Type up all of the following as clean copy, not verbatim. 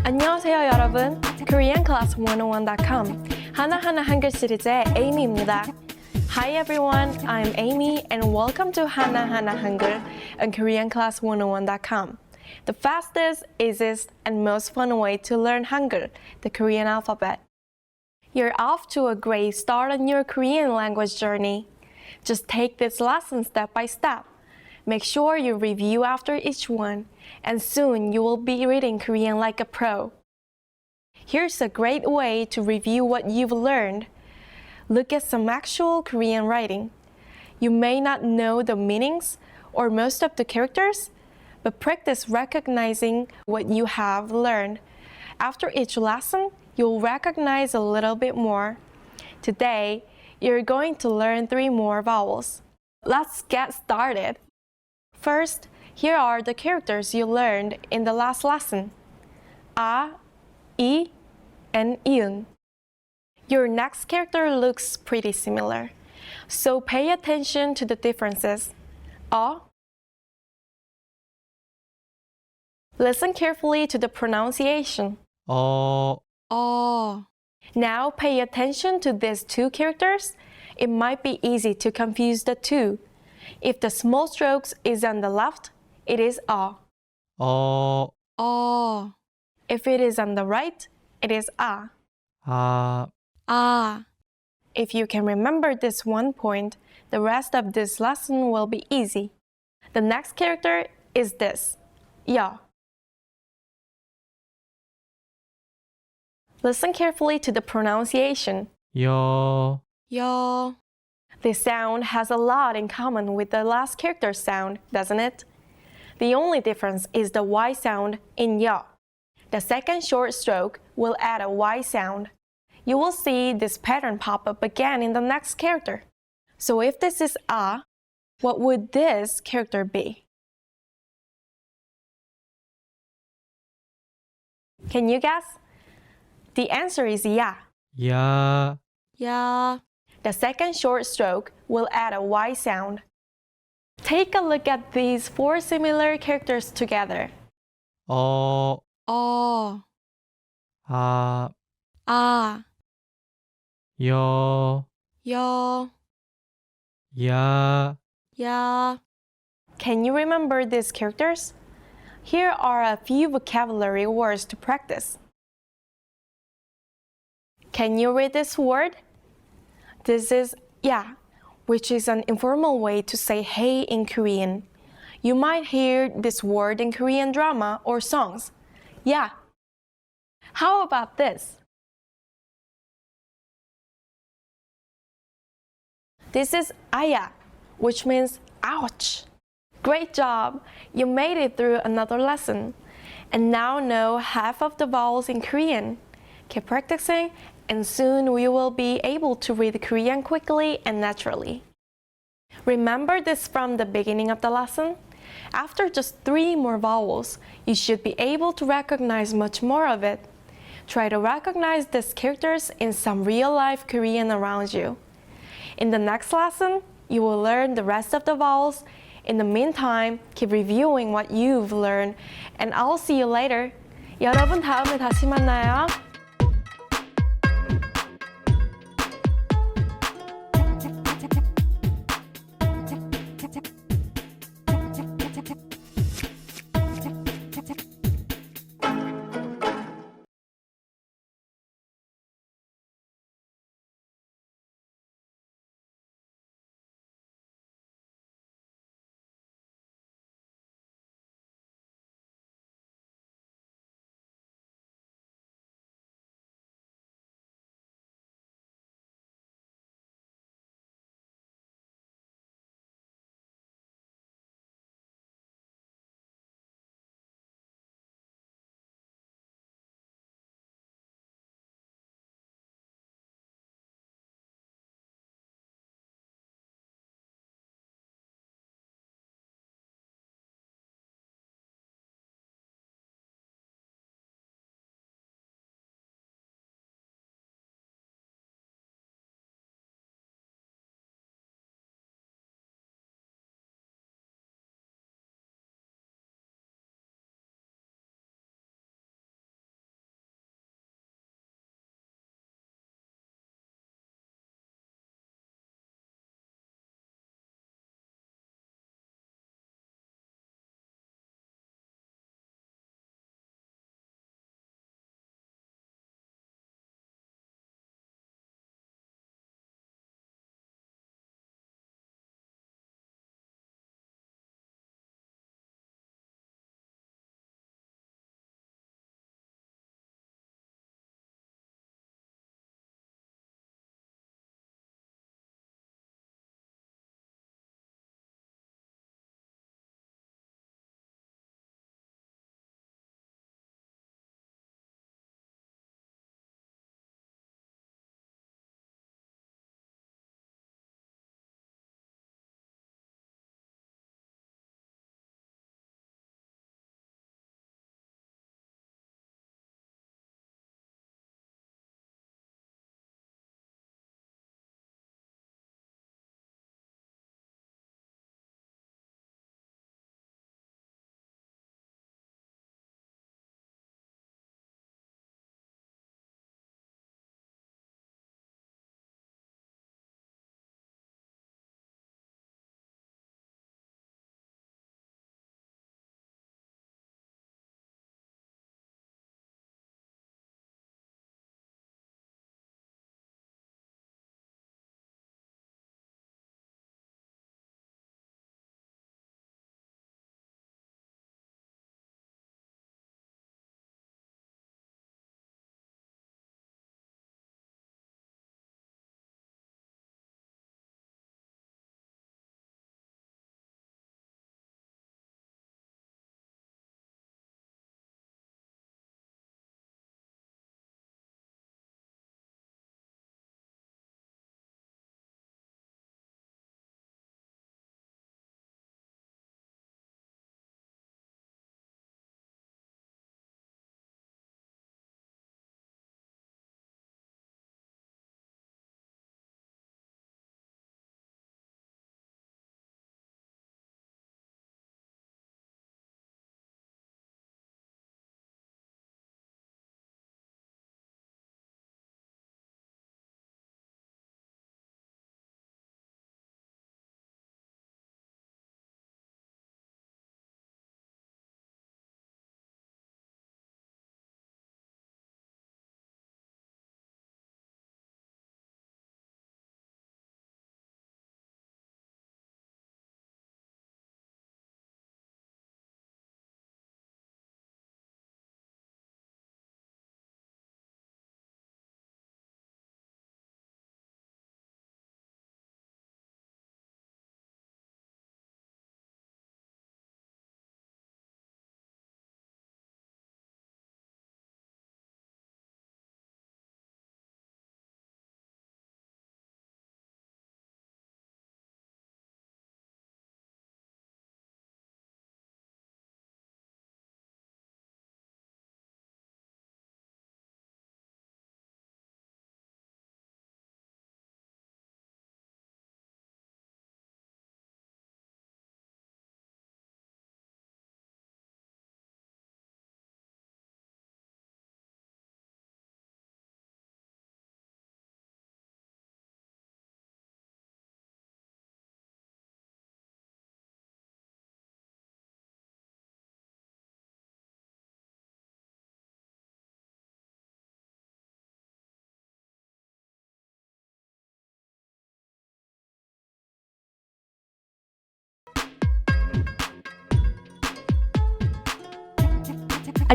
안녕하세요 여러분. KoreanClass101.com 하나하나 한글 시리즈의 Amy입니다. Hi everyone, I'm Amy and welcome to 하나하나 한글 on KoreanClass101.com. The fastest, easiest, and most fun way to learn Hangul, the Korean alphabet. You're off to a great start on your Korean language journey. Just take this lesson step by step. Make sure you review after each one, and soon you will be reading Korean like a pro. Here's a great way to review what you've learned. Look at some actual Korean writing. You may not know the meanings or most of the characters, but practice recognizing what you have learned. After each lesson, you'll recognize a little bit more. Today, you're going to learn 3 more vowels. Let's get started. First, here are the characters you learned in the last lesson. A, I, and Iun. Your next character looks pretty similar, so pay attention to the differences. A. Listen carefully to the pronunciation. 어, Now pay attention to these 2 characters. It might be easy to confuse the 2. If the small strokes is on the left, it is A. 어, If it is on the right, it is A. 아, If you can remember this one point, the rest of this lesson will be easy. The next character is this, Ya. Listen carefully to the pronunciation. 여, This sound has a lot in common with the last character's sound, doesn't it? The only difference is the Y sound in Ya. The second short stroke will add a Y sound. You will see this pattern pop up again in the next character. So if this is A, what would this character be? Can you guess? The answer is Ya. 야, The second short stroke will add a Y sound. Take a look at these 4 similar characters together. 아, 여, 야, Can you remember these characters? Here are a few vocabulary words to practice. Can you read this word? This is ya, which is an informal way to say hey in Korean. You might hear this word in Korean drama or songs. Ya. How about this? This is aya, which means ouch. Great job! You made it through another lesson. And now know half of the vowels in Korean. Keep practicing, and soon we will be able to read Korean quickly and naturally. Remember this from the beginning of the lesson? After just 3 more vowels, you should be able to recognize much more of it. Try to recognize these characters in some real-life Korean around you. In the next lesson, you will learn the rest of the vowels. In the meantime, keep reviewing what you've learned, and I'll see you later. 여러분 다음에 다시 만나요.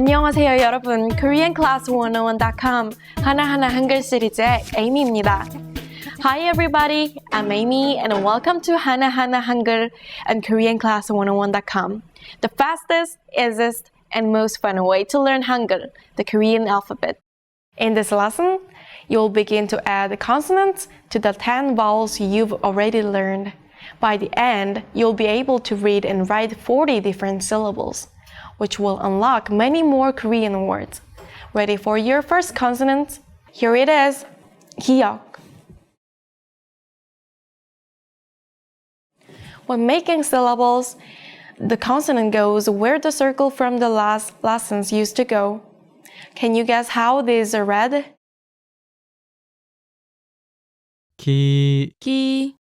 안녕하세요 여러분. KoreanClass101.com 하나하나 한글 시리즈의 에이미입니다. Hi everybody, I'm Amy and welcome to 하나하나 한글 and KoreanClass101.com, the fastest, easiest, and most fun way to learn Hangul, the Korean alphabet. In this lesson, you'll begin to add consonants to the 10 vowels you've already learned. By the end, you'll be able to read and write 40 different syllables, which will unlock many more Korean words. Ready for your first consonant? Here it is, 기억. When making syllables, the consonant goes where the circle from the last lessons used to go. Can you guess how these are read? 기, 기,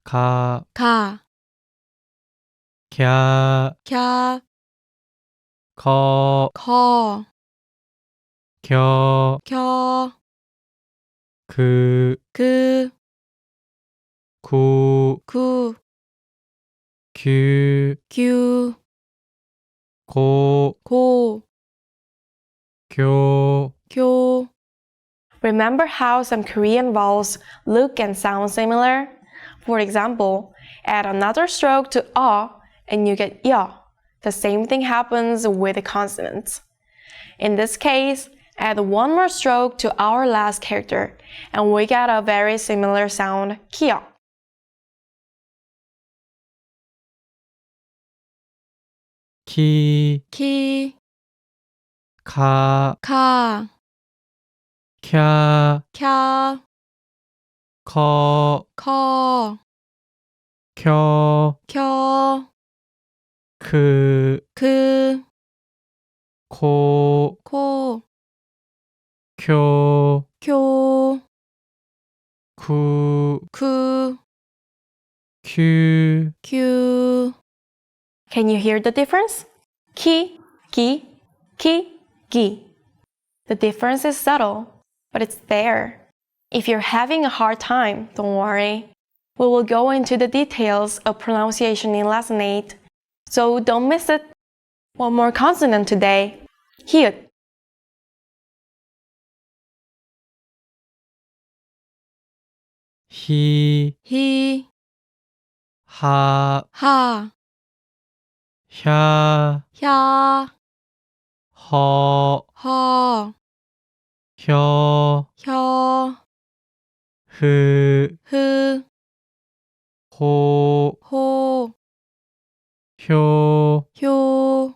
가, 가, 갸, 캬, 거, 커, 겨, 켜, 그, 그, 구, 구, 규, 규, 고, 고, 교. 교. Remember how some Korean vowels look and sound similar? For example, add another stroke to a and you get ya. The same thing happens with the consonants. In this case, add one more stroke to our last character and we get a very similar sound, kiyo. 키, 키, 가, 카, 캬, 캬, 커, 커, 켜, 켜, 그, 그, 코, 코, 쿄, 쿄, 구, 구, 규. 큐. Can you hear the difference? Ki, ki, ki, gi. The difference is subtle, but it's there. If you're having a hard time, don't worry. We will go into the details of pronunciation in lesson 8, so don't miss it. One more consonant today, hyut. 히, 히, 하, 하, 혀, 혀, 허, 허, 혀, 혀, 흐, 흐, 호, 호, 효, 효,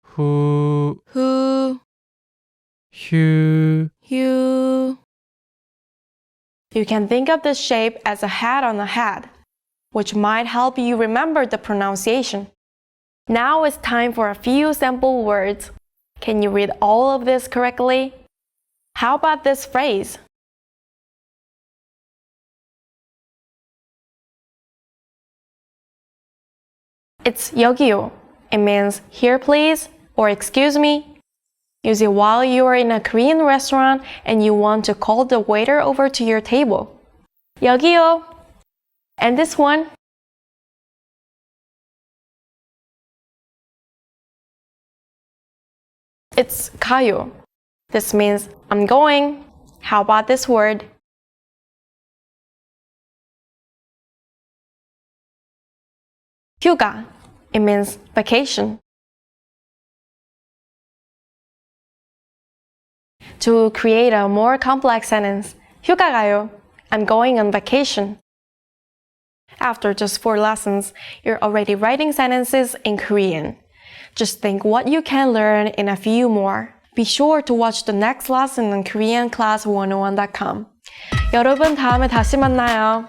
후, 후, 휴. 휴. You can think of this shape as a hat on a hat, which might help you remember the pronunciation. Now it's time for a few sample words. Can you read all of this correctly? How about this phrase? It's 여기요. It means here please or excuse me. Use it while you are in a Korean restaurant and you want to call the waiter over to your table. 여기요. And this one? It's 가요. This means I'm going. How about this word? 휴가. It means vacation. To create a more complex sentence, 휴가 가요. I'm going on vacation. After just 4 lessons, you're already writing sentences in Korean. Just think what you can learn in a few more. Be sure to watch the next lesson on KoreanClass101.com. 여러분 다음에 다시 만나요.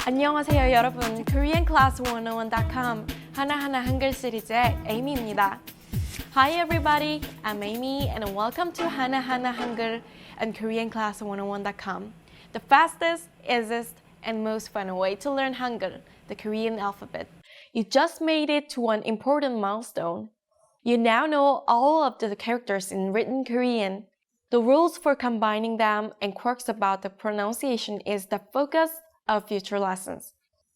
안녕하세요 여러분. KoreanClass101.com 하나하나 한글 시리즈의 Amy입니다. Hi everybody, I'm Amy and welcome to 하나하나 한글 on KoreanClass101.com, the fastest, easiest, and most fun way to learn Hangul, the Korean alphabet. You just made it to an important milestone. You now know all of the characters in written Korean. The rules for combining them and quirks about the pronunciation is the focus of future lessons.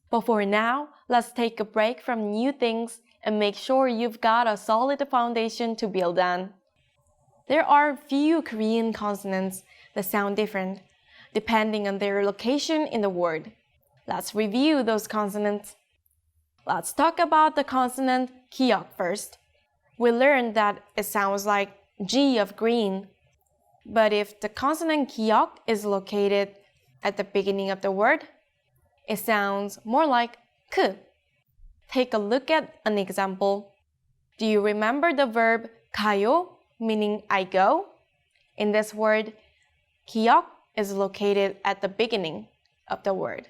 But for now, let's take a break from new things and make sure you've got a solid foundation to build on. There are few Korean consonants that sound different, depending on their location in the word. Let's review those consonants. Let's talk about the consonant kiok first. We learned that it sounds like G of green. But if the consonant kiok is located at the beginning of the word, it sounds more like k. Take a look at an example. Do you remember the verb 가요, meaning I go? In this word, kiok is located at the beginning of the word.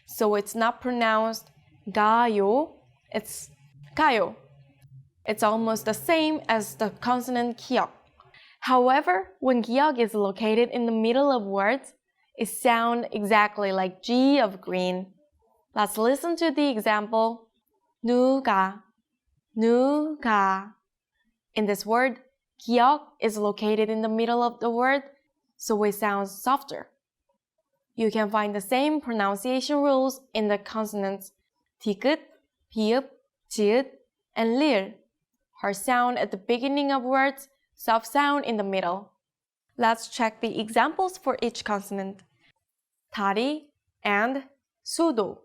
So it's not pronounced 가요, it's 가요. It's almost the same as the consonant kiok. However, when kiok is located in the middle of words, it sounds exactly like G of green. Let's listen to the example. 누가, 누가. In this word, kiok is located in the middle of the word, so it sounds softer. You can find the same pronunciation rules in the consonants 디귿, 비읍, 지읒, and 릴. Hard sound at the beginning of words, soft sound in the middle. Let's check the examples for each consonant. 다리 and 수도.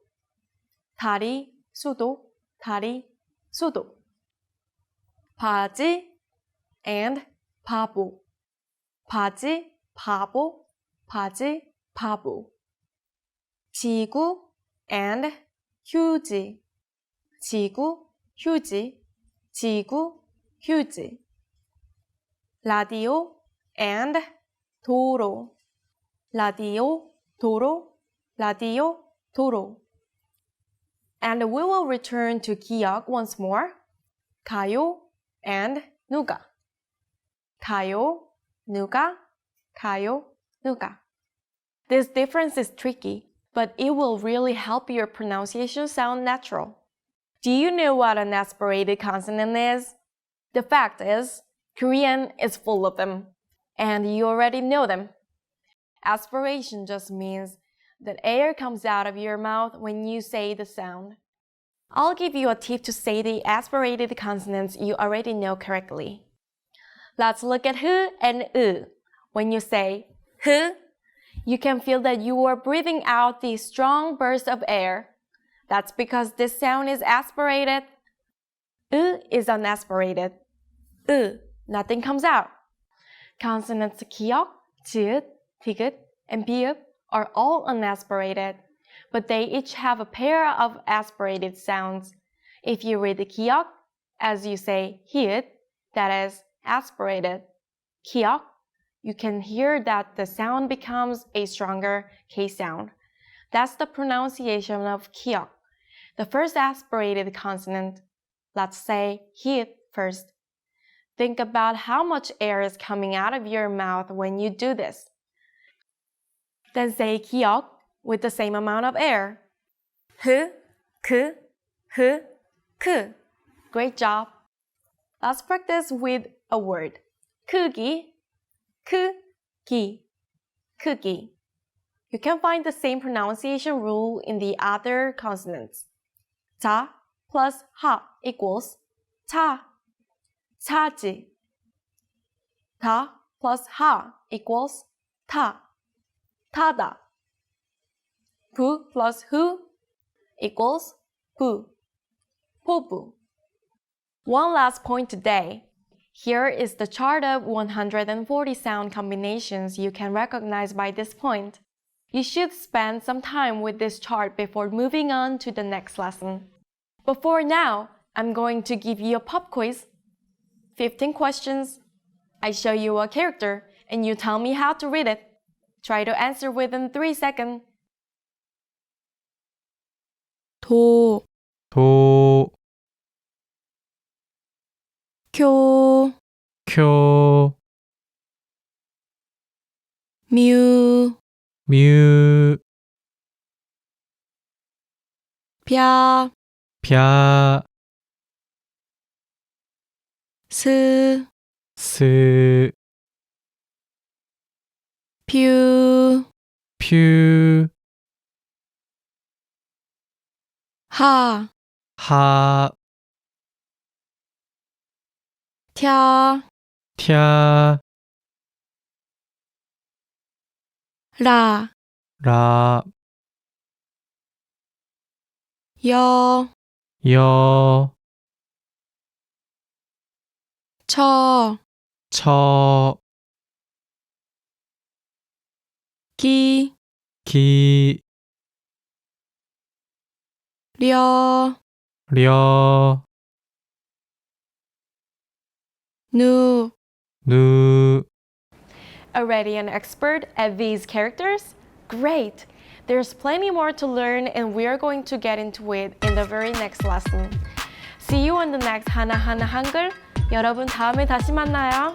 다리, 수도, 다리, 수도. 바지 and 바보. 바지, 바보, 바지, 바보. 지구 and 휴지. 지구, 휴지, 지구, 휴지. 라디오 and 도로. 라디오, 도로, 라디오, 도로. And we will return to kiok once more. 가요 and 누가. 가요, 누가, 가요, 누가. This difference is tricky, but it will really help your pronunciation sound natural. Do you know what an aspirated consonant is? The fact is, Korean is full of them, and you already know them. Aspiration just means that air comes out of your mouth when you say the sound. I'll give you a tip to say the aspirated consonants you already know correctly. Let's look at h and u. When you say h, you can feel that you are breathing out the strong burst of air. That's because this sound is aspirated. U is unaspirated. Nothing comes out. Consonants kiok, 지읒, 디귿, and 비읍 are all unaspirated, but they each have a pair of aspirated sounds. If you read the kiok as you say 히읗, that is aspirated, kiok, you can hear that the sound becomes a stronger K sound. That's the pronunciation of kiok, the first aspirated consonant. Let's say 히읗 first. Think about how much air is coming out of your mouth when you do this. Then say kiok with the same amount of air. h, k, h, k. Great job. Let's practice with a word. 크기, 크기, 크기. You can find the same pronunciation rule in the other consonants. 자 plus 하 equals 차, 차지. 다 plus 하 equals 타, 타다. 부 plus 후 equals 부, 포부. One last point today. Here is the chart of 140 sound combinations you can recognize by this point. You should spend some time with this chart before moving on to the next lesson. But for now, I'm going to give you a pop quiz. 15 questions. I show you a character and you tell me how to read it. Try to answer within 3 seconds. 도, 도, 쿄, 쿄, 뮤, 뮤, 벼, 벼, 스, 스, 퓨, 퓨, 하, 하, 튀, 튀, 라, 라, 여, 여, 처, 처, 기, 기, 려, 려, 누. 누. Already an expert at these characters? Great! There's plenty more to learn and we are going to get into it in the very next lesson. See you on the next 하나하나 한글. 여러분 다음에 다시 만나요.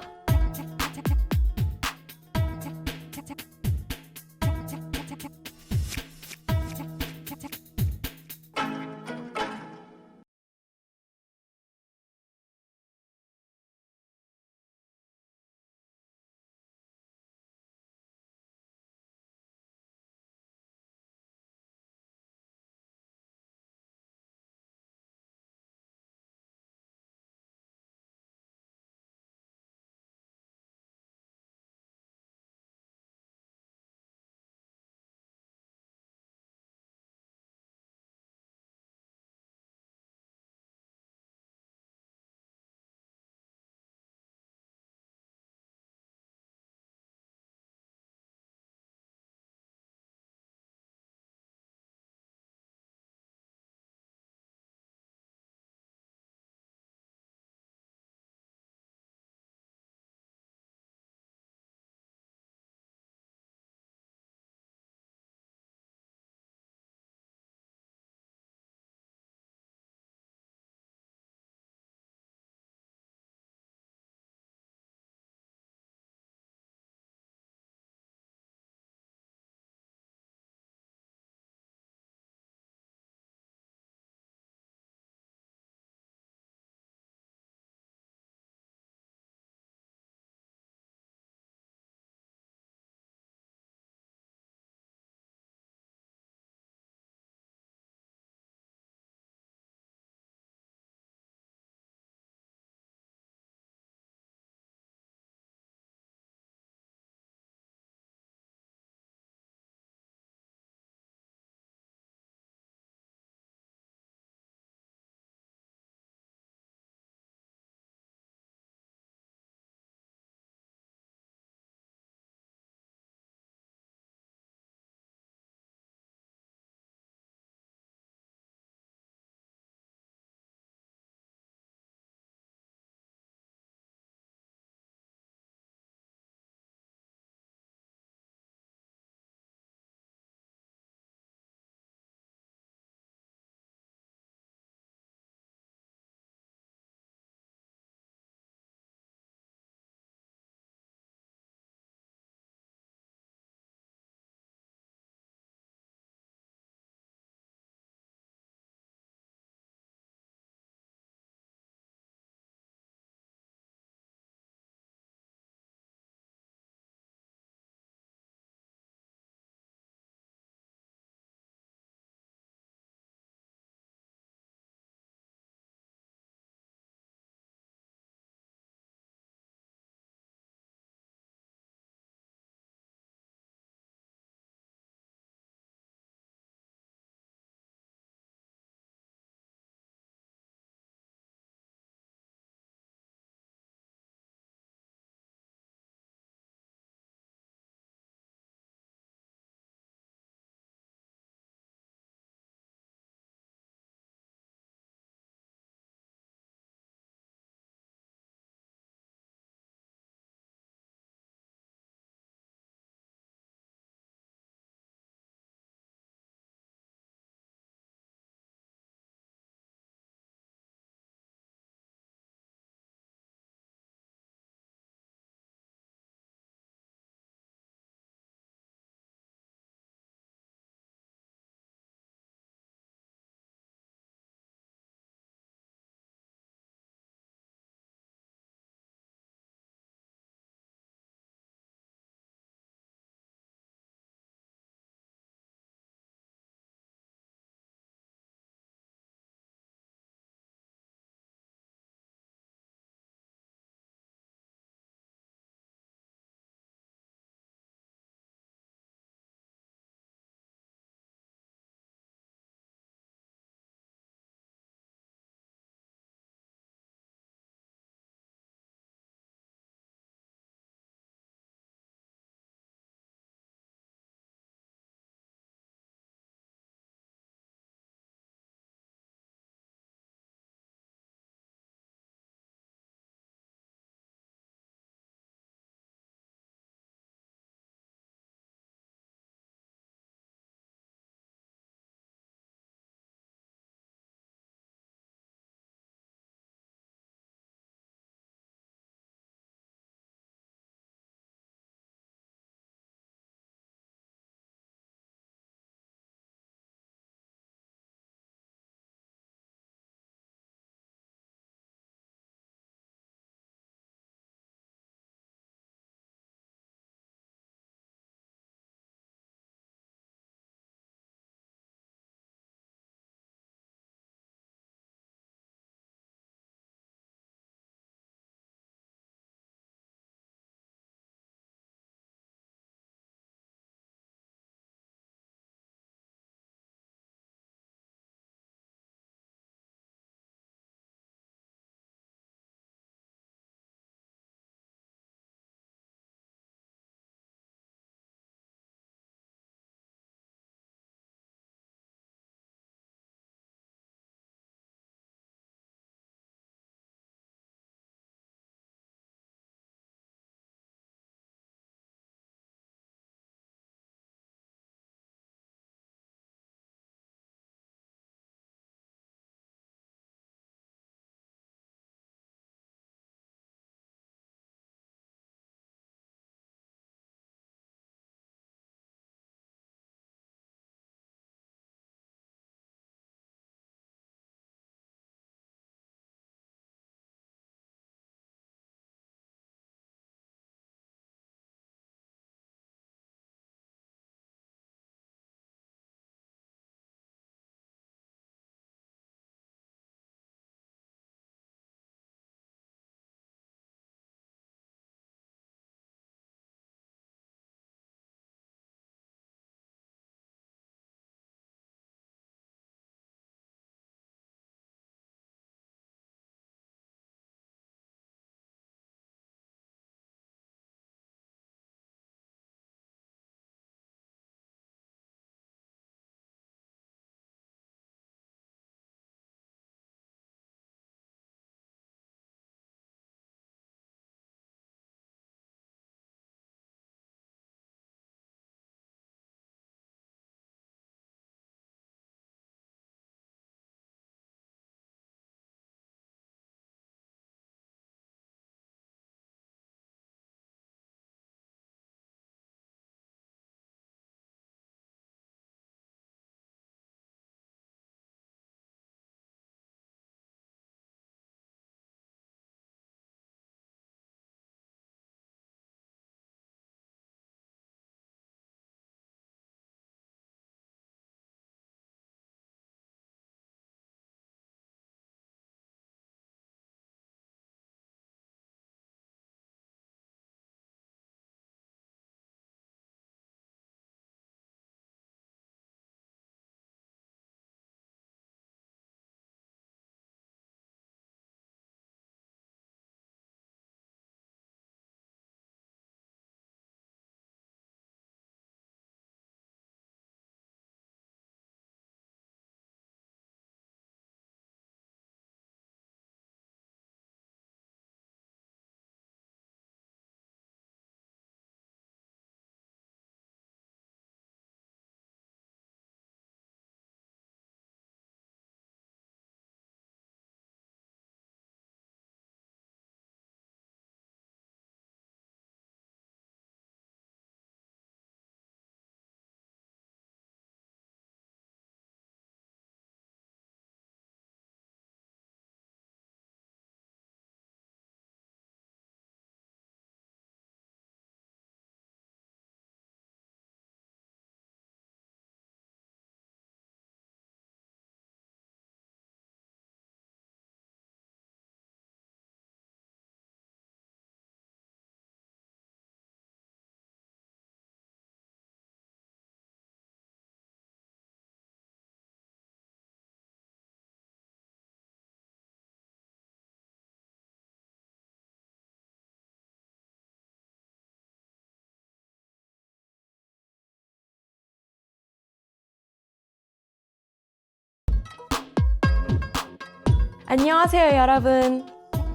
안녕하세요, 여러분.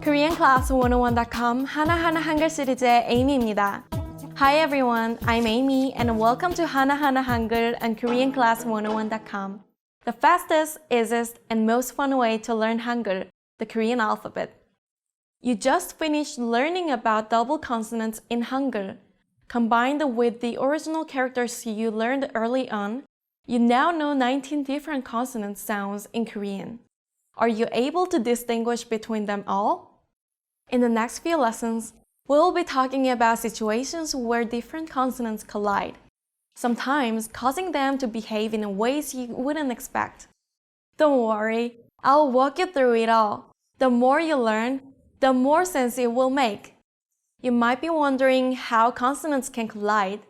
KoreanClass101.com 하나하나 한글 시리즈의 에이미입니다. Hi everyone, I'm Amy and welcome to 하나하나 한글 on KoreanClass101.com. The fastest, easiest, and most fun way to learn Hangul, the Korean alphabet. You just finished learning about double consonants in Hangul. Combined with the original characters you learned early on, you now know 19 different consonant sounds in Korean. Are you able to distinguish between them all? In the next few lessons, we'll be talking about situations where different consonants collide, sometimes causing them to behave in ways you wouldn't expect. Don't worry, I'll walk you through it all. The more you learn, the more sense it will make. You might be wondering how consonants can collide.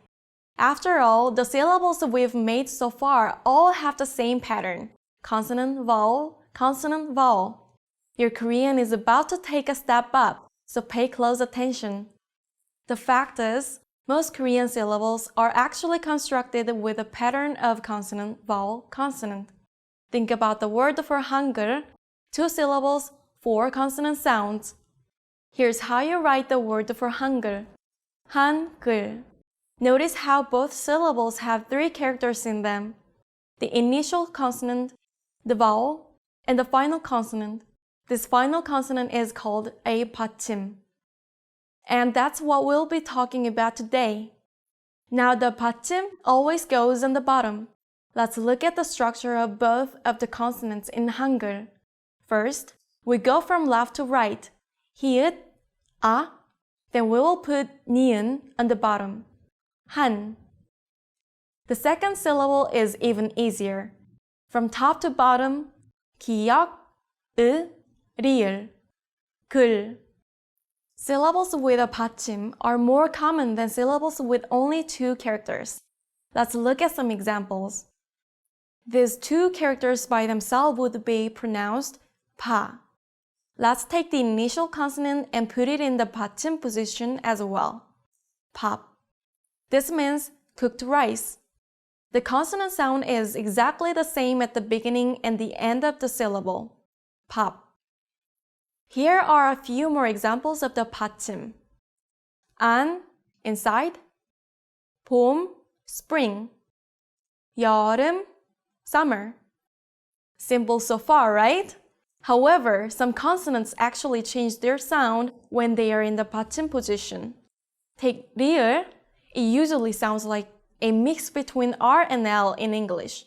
After all, the syllables we've made so far all have the same pattern: consonant, vowel, consonant, vowel. Your Korean is about to take a step up, so pay close attention. The fact is, most Korean syllables are actually constructed with a pattern of consonant, vowel, consonant. Think about the word for Hangul: 2 syllables, 4 consonant sounds. Here's how you write the word for Hangul. Hangul. Notice how both syllables have 3 characters in them: the initial consonant, the vowel, and the final consonant. This final consonant is called a 받침. And that's what we'll be talking about today. Now the 받침 always goes on the bottom. Let's look at the structure of both of the consonants in Hangul. First, we go from left to right. 히읗, 아. Then we will put 니은 on the bottom. 한. The second syllable is even easier. From top to bottom, 기역, 으, 리을, 글. Syllables with a 받침 are more common than syllables with only 2 characters. Let's look at some examples. These 2 characters by themselves would be pronounced 파. Let's take the initial consonant and put it in the 받침 position as well. 밥. This means cooked rice. The consonant sound is exactly the same at the beginning and the end of the syllable. 밥. Here are a few more examples of the 받침. 안, inside. 봄, spring. 여름, summer. Simple so far, right? However, some consonants actually change their sound when they are in the 받침 position. Take 리을. It usually sounds like a mix between R and L in English.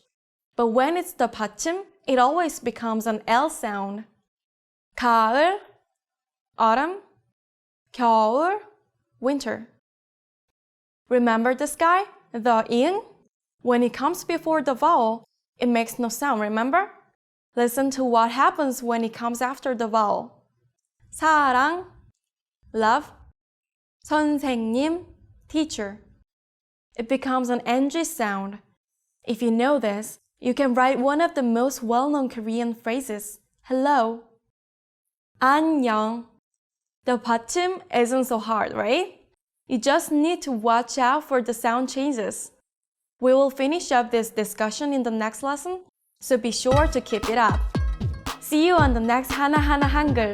But when it's the 받침, it always becomes an L sound. 가을, autumn. 겨울, winter. Remember this guy, the ing? When it comes before the vowel, it makes no sound, remember? Listen to what happens when it comes after the vowel. 사랑, love. 선생님, teacher. It becomes an NG sound. If you know this, you can write one of the most well-known Korean phrases, hello. 안녕. The 받침 isn't so hard, right? You just need to watch out for the sound changes. We will finish up this discussion in the next lesson, so be sure to keep it up. See you on the next 하나하나 한글.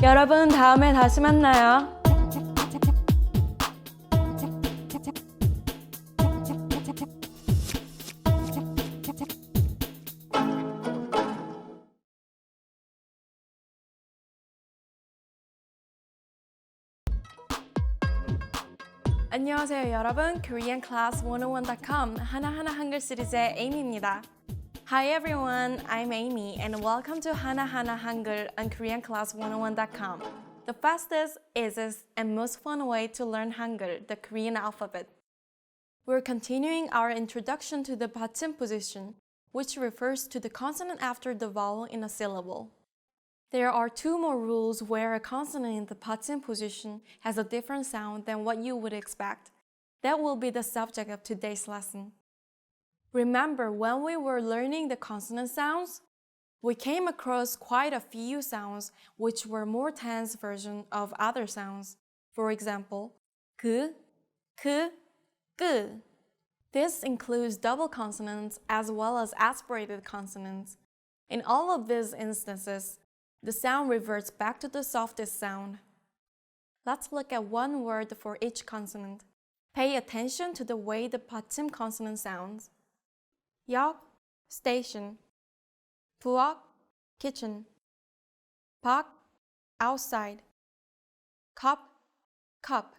여러분, 다음에 다시 만나요. 안녕하세요, 여러분. KoreanClass101.com 하나하나 한글 시리즈의 에이미입니다. Hi everyone, I'm Amy and welcome to 하나하나 한글 on KoreanClass101.com, the fastest, easiest, and most fun way to learn Hangul, the Korean alphabet. We're continuing our introduction to the 받침 position, which refers to the consonant after the vowel in a syllable. There are 2 more rules where a consonant in the 받침 position has a different sound than what you would expect. That will be the subject of today's lesson. Remember, when we were learning the consonant sounds, we came across quite a few sounds which were more tense versions of other sounds. For example, 그, 크, 끄. This includes double consonants as well as aspirated consonants. In all of these instances, the sound reverts back to the softest sound. Let's look at one word for each consonant. Pay attention to the way the 받침 consonant sounds. 역, station. 부엌, kitchen. 밖, outside. 컵, cup.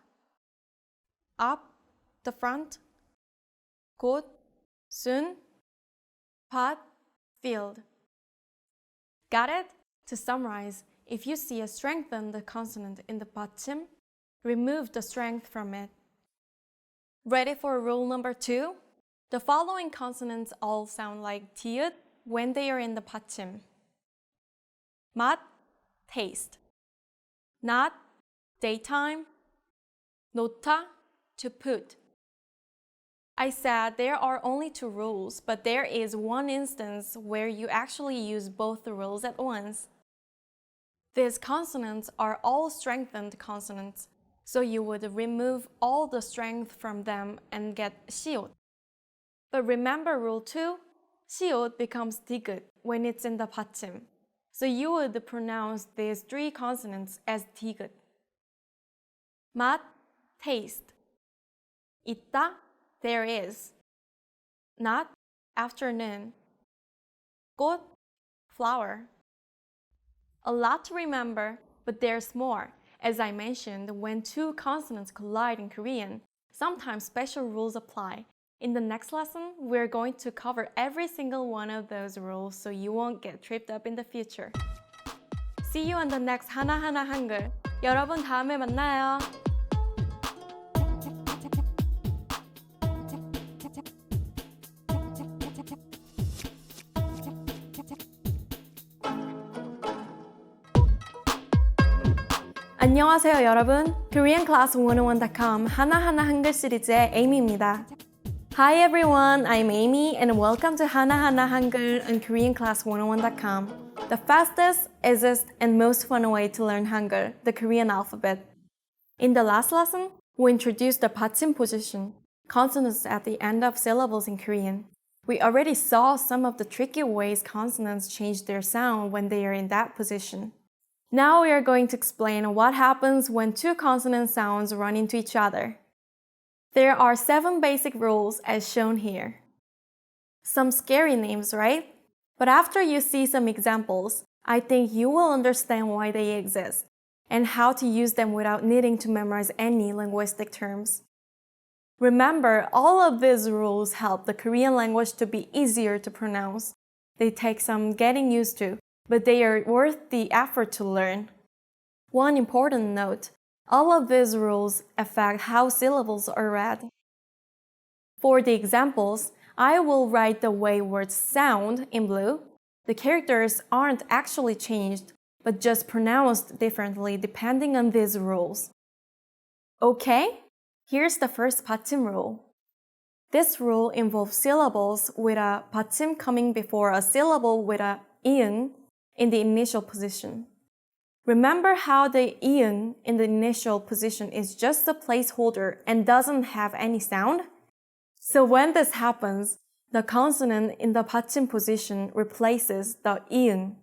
앞, the front. 곳, 순. 밭, field. Got it? To summarize, if you see a strengthened consonant in the 받침, remove the strength from it. Ready for rule number 2? The following consonants all sound like tiut when they are in the 받침. 맛, taste. 낮, daytime. 놓다, to put. I said there are only 2 rules, but there is one instance where you actually use both the rules at once. These consonants are all strengthened consonants, so you would remove all the strength from them and get 시옷. But remember rule 2? 시옷 becomes 디귿 when it's in the 받침, so you would pronounce these 3 consonants as 디귿. 맛, taste. 있다, there is. 낮, afternoon. 꽃, flower. A lot to remember, but there's more. As I mentioned, when 2 consonants collide in Korean, sometimes special rules apply. In the next lesson, we're going to cover every single one of those rules so you won't get tripped up in the future. See you on the next 하나하나 한글. 여러분 다음에 만나요. 안녕하세요 여러분. KoreanClass101.com 하나하나 한글 시리즈의 에이미입니다. Hi everyone, I'm Amy and welcome to 하나하나 한글 on KoreanClass101.com, the fastest, easiest, and most fun way to learn Hangul, the Korean alphabet. In the last lesson, we introduced the 받침 position, consonants at the end of syllables in Korean. We already saw some of the tricky ways consonants change their sound when they are in that position. Now we are going to explain what happens when 2 consonant sounds run into each other. There are 7 basic rules as shown here. Some scary names, right? But after you see some examples, I think you will understand why they exist and how to use them without needing to memorize any linguistic terms. Remember, all of these rules help the Korean language to be easier to pronounce. They take some getting used to, but they are worth the effort to learn. One important note, all of these rules affect how syllables are read. For the examples, I will write the way words sound in blue. The characters aren't actually changed, but just pronounced differently depending on these rules. Okay, here's the first 받침 rule. This rule involves syllables with a 받침 coming before a syllable with a iung in the initial position. Remember how the iung in the initial position is just a placeholder and doesn't have any sound? So when this happens, the consonant in the 받침 position replaces the iung.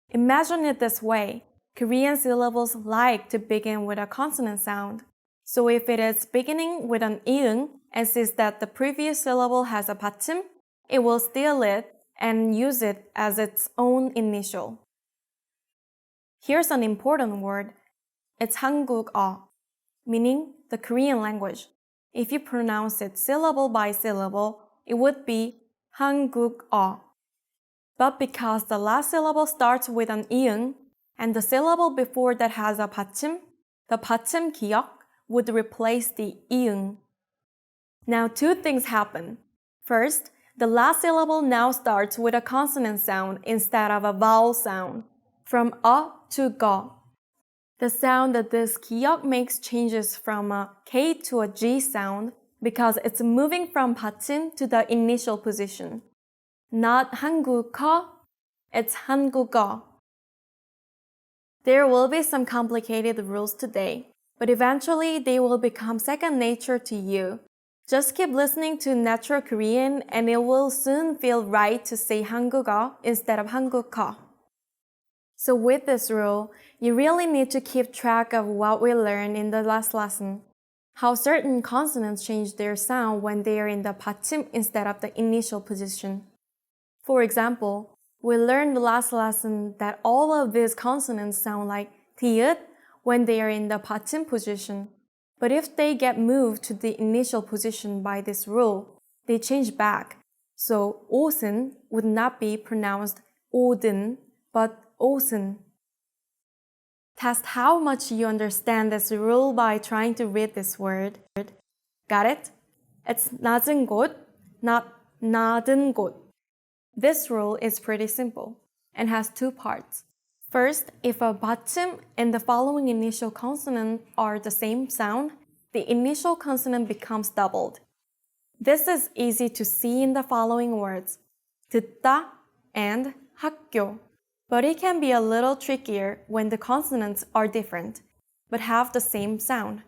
Imagine it this way. Korean syllables like to begin with a consonant sound. So if it is beginning with an iung and sees that the previous syllable has a 받침, it will steal it and use it as its own initial. Here's an important word. It's 한국어, meaning the Korean language. If you pronounce it syllable by syllable, it would be 한국어. But because the last syllable starts with an iung, and the syllable before that has a 받침, the 받침 기역 would replace the iung. Now 2 things happen. First, the last syllable now starts with a consonant sound instead of a vowel sound, from a to ga. The sound that this 기역 makes changes from a K to a G sound because it's moving from 받침 to the initial position. Not 한국어, it's 한국어. There will be some complicated rules today, but eventually they will become second nature to you. Just keep listening to natural Korean and it will soon feel right to say 한국어 instead of 한국어. So with this rule, you really need to keep track of what we learned in the last lesson. How certain consonants change their sound when they are in the 받침 instead of the initial position. For example, we learned the last lesson that all of these consonants sound like 디귿 when they are in the 받침 position. But if they get moved to the initial position by this rule, they change back. So 옷은 would not be pronounced 옷은, but 옷은. Test how much you understand this rule by trying to read this word. Got it? It's 낮은 곳, not 낮은 곳. This rule is pretty simple and has two parts. First, if a 받침 and the following initial consonant are the same sound, the initial consonant becomes doubled. This is easy to see in the following words, 듣다 and 학교. But it can be a little trickier when the consonants are different, but have the same sound.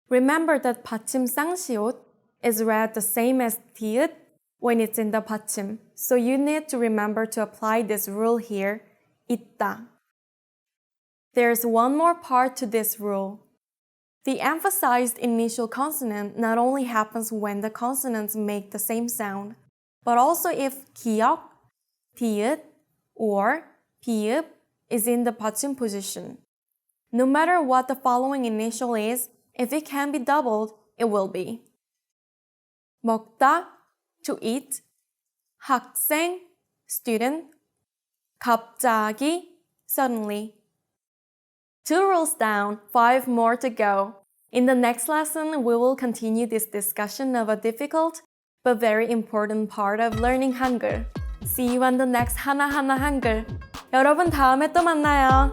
Remember that 받침 쌍시옷 is read the same as 디귿 when it's in the 받침, so you need to remember to apply this rule here, 있다. There's one more part to this rule. The emphasized initial consonant not only happens when the consonants make the same sound, but also if 기역, 디귿, or 비읍 is in the 받침 position. No matter what the following initial is, if it can be doubled, it will be. 먹다, to eat. 학생, student. 갑자기, suddenly. 2 rules down, 5 more to go. In the next lesson, we will continue this discussion of a difficult but very important part of learning Hangul. See you on the next 하나하나 한글. 여러분 다음에 또 만나요.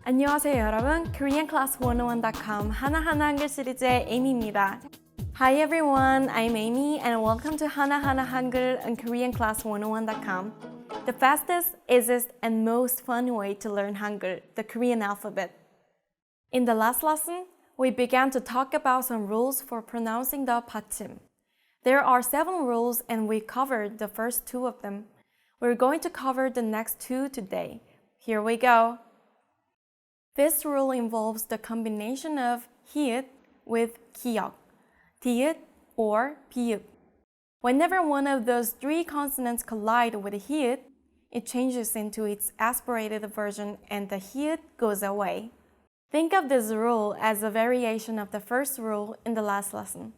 안녕하세요 여러분. KoreanClass101.com 하나하나 한글 시리즈의 에이미입니다. Hi everyone, I'm Amy and welcome to 하나하나 한글 on KoreanClass101.com, the fastest, easiest, and most fun way to learn Hangul, the Korean alphabet. In the last lesson, we began to talk about some rules for pronouncing the 받침. There are 7 rules and we covered the first 2 of them. We're going to cover the next 2 today. Here we go. This rule involves the combination of 히읗 with 기역, 디귿 or 비읍. Whenever one of those 3 consonants collide with 히읗, it changes into its aspirated version and the 히읗 goes away. Think of this rule as a variation of the first rule in the last lesson.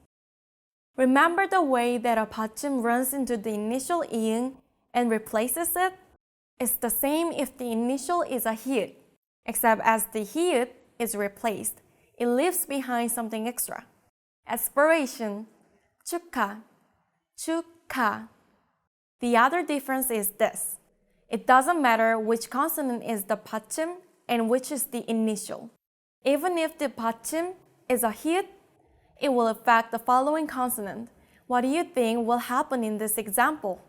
Remember the way that a 받침 runs into the initial 이응 and replaces it? It's the same if the initial is a 히읗, except as the 히읗 is replaced, it leaves behind something extra. Aspiration, 축하, 축하. The other difference is this. It doesn't matter which consonant is the 받침 and which is the initial. Even if the 받침 is a 히읗, it will affect the following consonant. What do you think will happen in this example?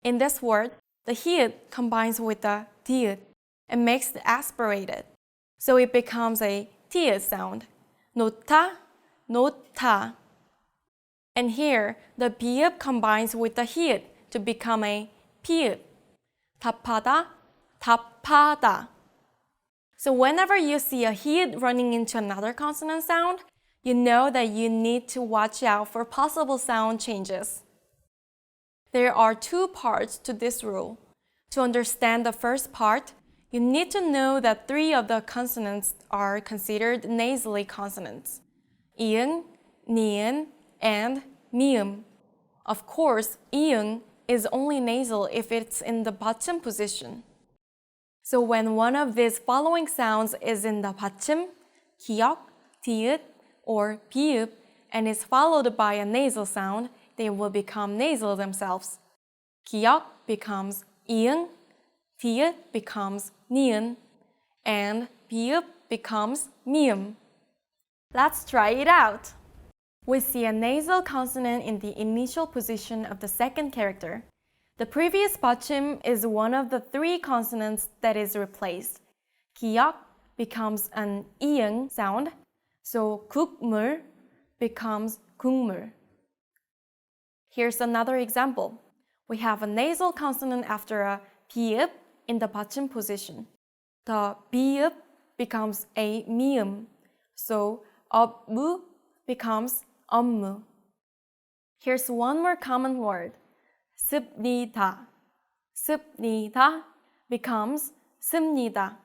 In this word, the 히읗 combines with the 디귿 and makes it aspirated. So it becomes a 디귿 sound. 놓다, 놓다. And here, the 비읍 combines with the 히읗 to become a 피읍. 답하다, 답하다. So whenever you see a 히읗 running into another consonant sound, you know that you need to watch out for possible sound changes. There are 2 parts to this rule. To understand the first part, you need to know that 3 of the consonants are considered nasally consonants. 이응, 니은, and 미음. Of course, 이응 is only nasal if it's in the 받침 position. So when one of these following sounds is in the 받침, 기역, 디귿, or 비읍, and is followed by a nasal sound, they will become nasal themselves. 기역 becomes 이응, 디귿 becomes 니은, and 비읍 becomes 미음. Let's try it out. We see a nasal consonant in the initial position of the second character. The previous 받침 is one of the three consonants that is replaced. 기역 becomes an 이응 sound, so 국물 becomes 국물. Here's another example. We have a nasal consonant after a 비읍 in the 받침 position. The 비읍 becomes a 미음, so 업무 becomes 업무. Here's one more common word. 습니다. 습니다 becomes 습니다.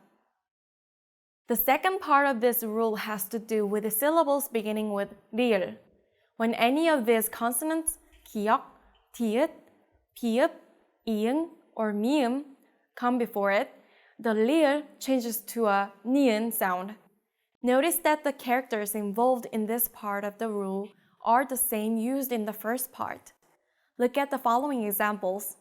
The second part of this rule has to do with the syllables beginning with 리을. When any of these consonants, 기역, 디귿, 비읍, 이응, or 미음, come before it, the 리을 changes to a 니은 sound. Notice that the characters involved in this part of the rule are the same used in the first part. Look at the following examples.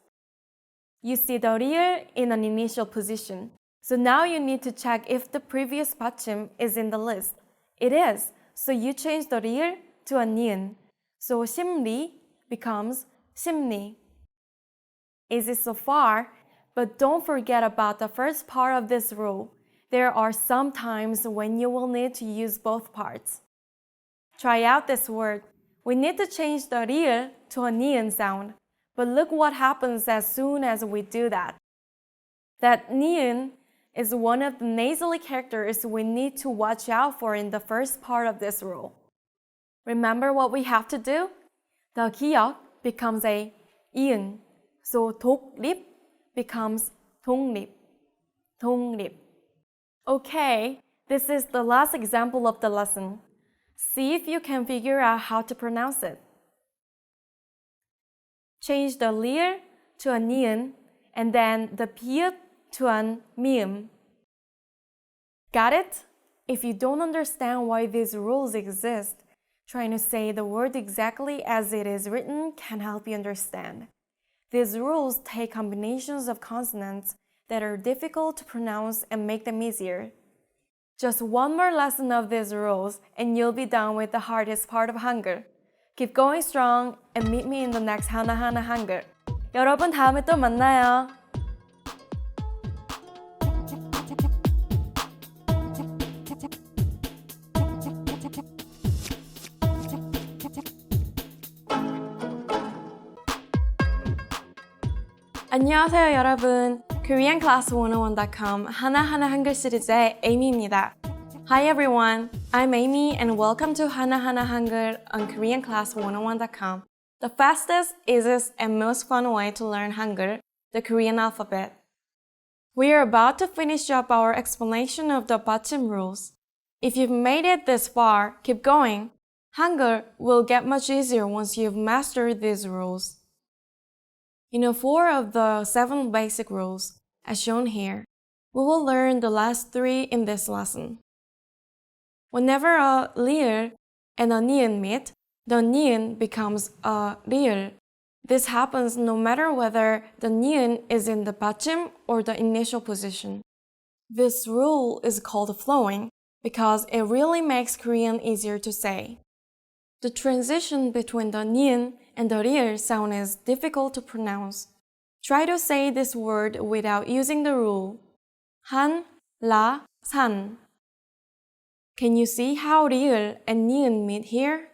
You see the 리을 in an initial position. So now you need to check if the previous 받침 is in the list. It is, so you change the 리을 to a 니은. So 심리 becomes 심리. Easy so far, but don't forget about the first part of this rule. There are some times when you will need to use both parts. Try out this word. We need to change the 리을 to a 니은 sound. But look what happens as soon as we do that. That 니은 is one of the nasally characters we need to watch out for in the first part of this rule. Remember what we have to do? The 기역 becomes a 이응, so 독립 becomes 독립, 독립. Okay, this is the last example of the lesson. See if you can figure out how to pronounce it. Change the 리을 to a 니은 and then the 비읍 to an 미음. Got it? If you don't understand why these rules exist, trying to say the word exactly as it is written can help you understand. These rules take combinations of consonants that are difficult to pronounce and make them easier. Just one more lesson of these rules and you'll be done with the hardest part of Hangul. Keep going strong and meet me in the next 하나하나 한글. 여러분 다음에 또 만나요. 안녕하세요 여러분. KoreanClass101.com 하나하나 한글 시리즈의 에이미입니다. Hi everyone, I'm Amy and welcome to 하나하나 한글 on KoreanClass101.com, the fastest, easiest, and most fun way to learn Hangul, the Korean alphabet. We are about to finish up our explanation of the 받침 rules. If you've made it this far, keep going. Hangul will get much easier once you've mastered these rules. You know 4 of the 7 basic rules, as shown here. We will learn the last 3 in this lesson. Whenever a 리을 and a 니은 meet, the 니은 becomes a 리을. This happens no matter whether the 니은 is in the 받침 or the initial position. This rule is called flowing because it really makes Korean easier to say. The transition between the 니은 and the 리을 sound is difficult to pronounce. Try to say this word without using the rule. 한, 라, 산. Can you see how 리을 and 니은 meet here?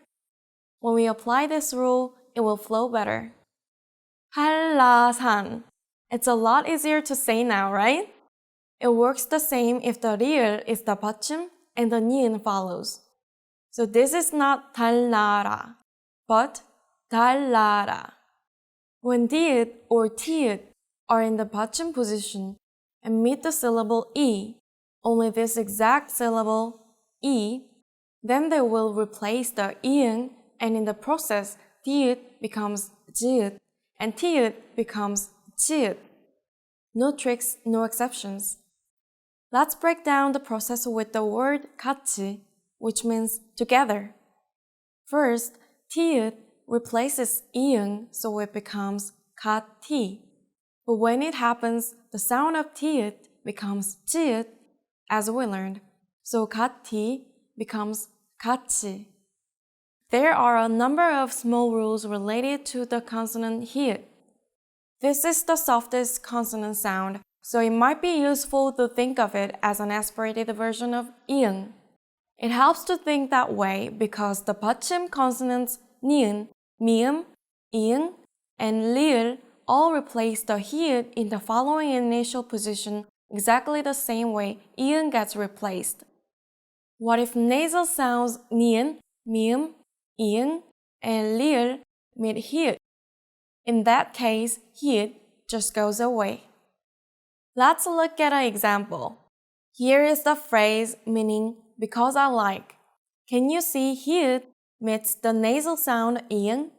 When we apply this rule, it will flow better. 한라산. It's a lot easier to say now, right? It works the same if the 리을 is the 받침 and the 니은 follows. So this is not 달나라, but 달라라. When 디귿 or 티읕 are in the 받침 position and meet the syllable 이, only this exact syllable 이, then they will replace the 이응, and in the process, 디귿 becomes 지읒 and 티읕 becomes 치읒. No tricks, no exceptions. Let's break down the process with the word 같이, which means together. First, 티읕 replaces 이응, so it becomes 같이. But when it happens, the sound of 티읕 becomes 치읒, as we learned. So 같이 becomes 같이. There are a number of small rules related to the consonant here. This is the softest consonant sound, so it might be useful to think of it as an aspirated version of iung. It helps to think that way because the 받침 consonants ni은, mium, iung, and li을 all replace the hier in the following initial position exactly the same way iung gets replaced. What if nasal sounds ni은, mium, iung, and li을 meet hier? In that case, hier just goes away. Let's look at an example. Here is the phrase meaning because I like. Can you see hier meets the nasal sound iung?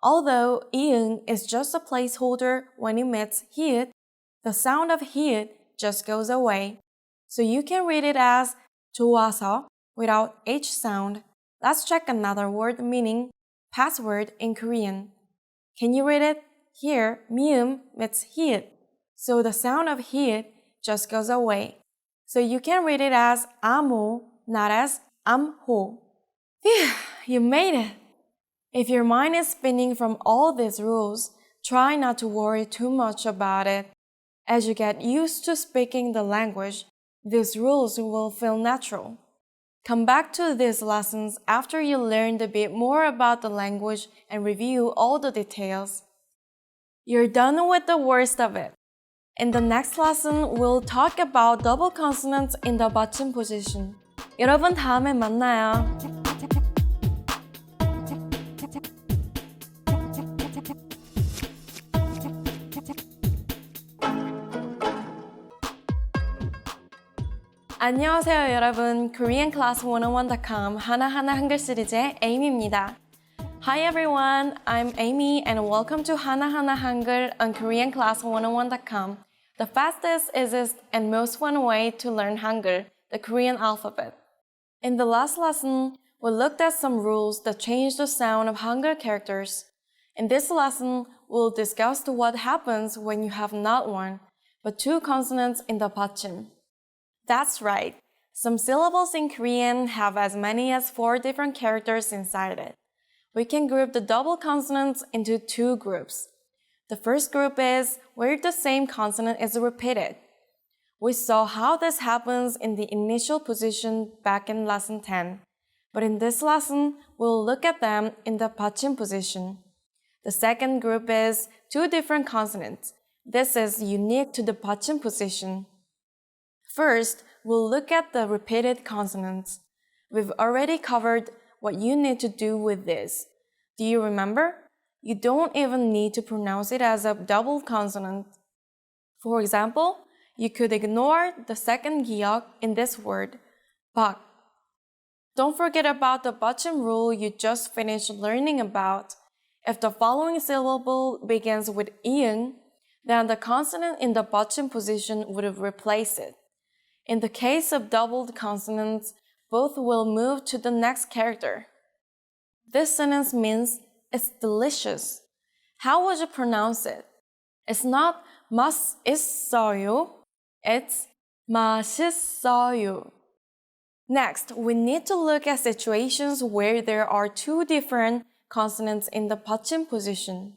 Although iung is just a placeholder when it meets hier, the sound of hier just goes away. So you can read it as 좋아서 without H sound. Let's check another word meaning password in Korean. Can you read it? Here, mium meets hier. So the sound of hier just goes away. So you can read it as 아무, not as 암호. Phew, you made it! If your mind is spinning from all these rules, try not to worry too much about it. As you get used to speaking the language, these rules will feel natural. Come back to these lessons after you learned a bit more about the language and review all the details. You're done with the worst of it. In the next lesson, we'll talk about double consonants in the 받침 position. 여러분 다음에 만나요. 안녕하세요 여러분. KoreanClass101.com 하나하나 한글 시리즈의 Amy입니다. Hi everyone, I'm Amy and welcome to 하나하나 한글 on KoreanClass101.com, the fastest, easiest, and most fun way to learn Hangul, the Korean alphabet. In the last lesson, we looked at some rules that change the sound of Hangul characters. In this lesson, we'll discuss what happens when you have not one, but two consonants in the 받침. That's right. Some syllables in Korean have as many as 4 different characters inside it. We can group the double consonants into 2 groups. The first group is where the same consonant is repeated. We saw how this happens in the initial position back in lesson 10. But in this lesson, we'll look at them in the 받침 position. The second group is 2 different consonants. This is unique to the 받침 position. First, we'll look at the repeated consonants. We've already covered what you need to do with this. Do you remember? You don't even need to pronounce it as a double consonant. For example, you could ignore the second 기역 in this word, 박. Don't forget about the 받침 rule you just finished learning about. If the following syllable begins with iung, then the consonant in the 받침 position would replace it. In the case of doubled consonants, both will move to the next character. This sentence means it's delicious. How would you pronounce it? It's not 맛있어요, it's 맛있어요. Next, we need to look at situations where there are 2 different consonants in the 받침 position.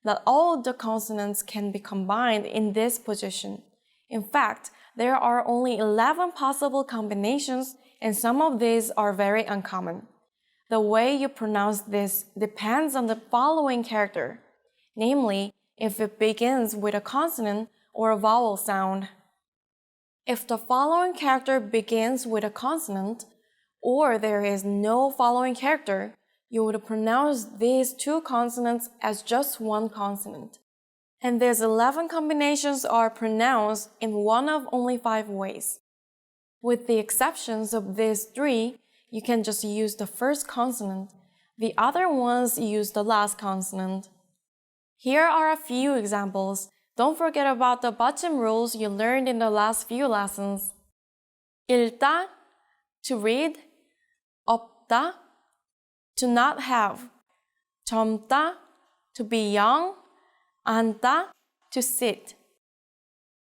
Not all the consonants can be combined in this position. In fact, there are only 11 possible combinations, and some of these are very uncommon. The way you pronounce this depends on the following character, namely, if it begins with a consonant or a vowel sound. If the following character begins with a consonant, or there is no following character, you would pronounce these 2 consonants as just one consonant. And these 11 combinations are pronounced in one of only 5 ways. With the exceptions of these 3, you can just use the first consonant. The other ones use the last consonant. Here are a few examples. Don't forget about the 받침 rules you learned in the last few lessons. 읽다, to read. 없다, to not have. 젊다, to be young. 앉다, to sit.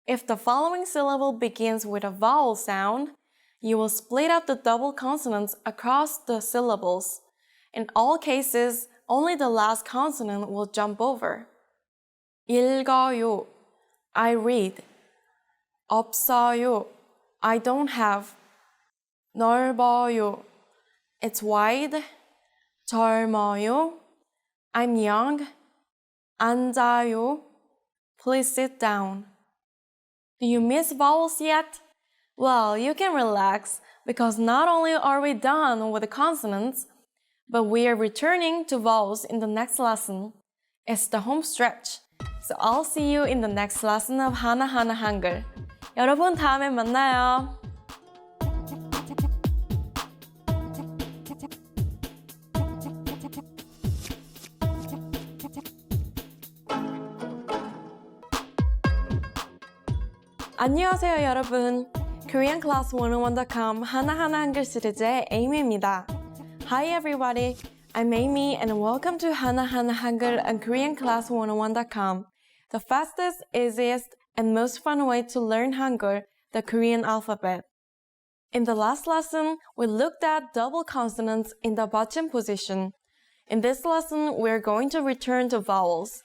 If the following syllable begins with a vowel sound, you will split up the double consonants across the syllables. In all cases, only the last consonant will jump over. 읽어요. I read. 없어요. I don't have. 넓어요. It's wide. 젊어요. I'm young. 앉아요. Please sit down. Do you miss vowels yet? Well, you can relax because not only are we done with the consonants, but we are returning to vowels in the next lesson. It's the home stretch. So I'll see you in the next lesson of 하나하나 한글. 여러분 다음에 만나요. 안녕하세요 여러분. KoreanClass101.com 하나하나 한글 시리즈의 에이미입니다. Hi everybody, I'm Amy and welcome to 하나하나 한글 on KoreanClass101.com, the fastest, easiest, and most fun way to learn Hangul, the Korean alphabet. In the last lesson, we looked at double consonants in the bottom position. In this lesson, we're going to return to vowels.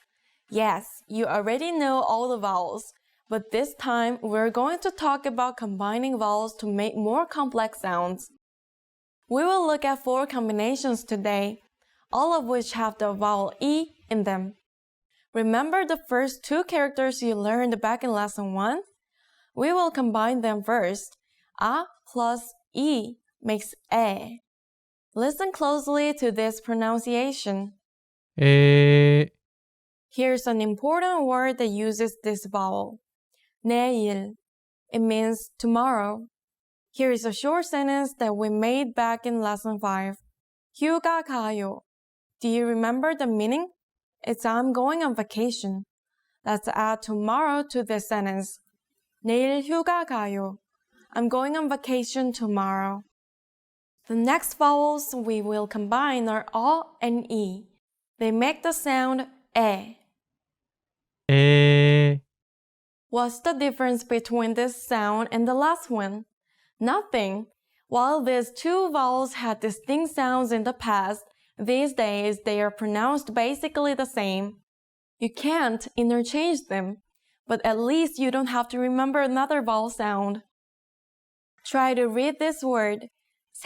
Yes, you already know all the vowels. But this time, we're going to talk about combining vowels to make more complex sounds. We will look at 4 combinations today, all of which have the vowel E in them. Remember the first 2 characters you learned back in lesson 1? We will combine them first. A plus E makes E. Listen closely to this pronunciation. 에, Here's an important word that uses this vowel. 내일. It means tomorrow. Here is a short sentence that we made back in lesson 5. 휴가 가요. Do you remember the meaning? It's I'm going on vacation. Let's add tomorrow to this sentence. 내일 휴가 가요. I'm going on vacation tomorrow. The next vowels we will combine are A and E. They make the sound E. 에, What's the difference between this sound and the last one? Nothing. While these 2 vowels had distinct sounds in the past, these days they are pronounced basically the same. You can't interchange them, but at least you don't have to remember another vowel sound. Try to read this word,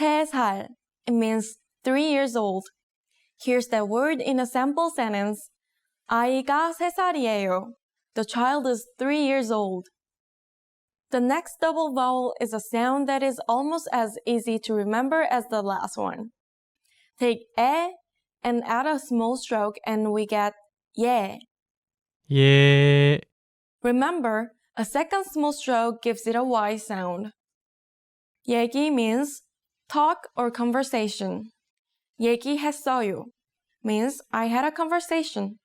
3살. It means 3 years old. Here's that word in a sample sentence. 아이가 3살이에요. The child is 3 years old. The next double vowel is a sound that is almost as easy to remember as the last one. Take 에 and add a small stroke and we get 예. 예, Remember, a second small stroke gives it a Y sound. 얘기 means talk or conversation. 얘기했어요 means I had a conversation.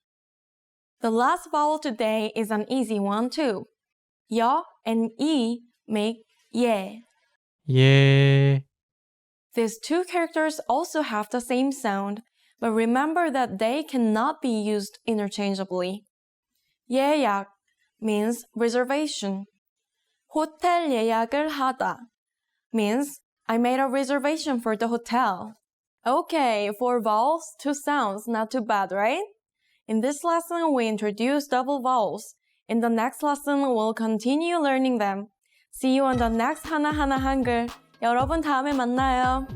The last vowel today is an easy one too. 여 and E make 예. 예, These 2 characters also have the same sound, but remember that they cannot be used interchangeably. 예약 means reservation. 호텔 예약을 하다 means I made a reservation for the hotel. Okay, 4 vowels, 2 sounds, not too bad, right? In this lesson, we introduced double vowels. In the next lesson, we'll continue learning them. See you on the next 하나하나 한글. 여러분 다음에 만나요.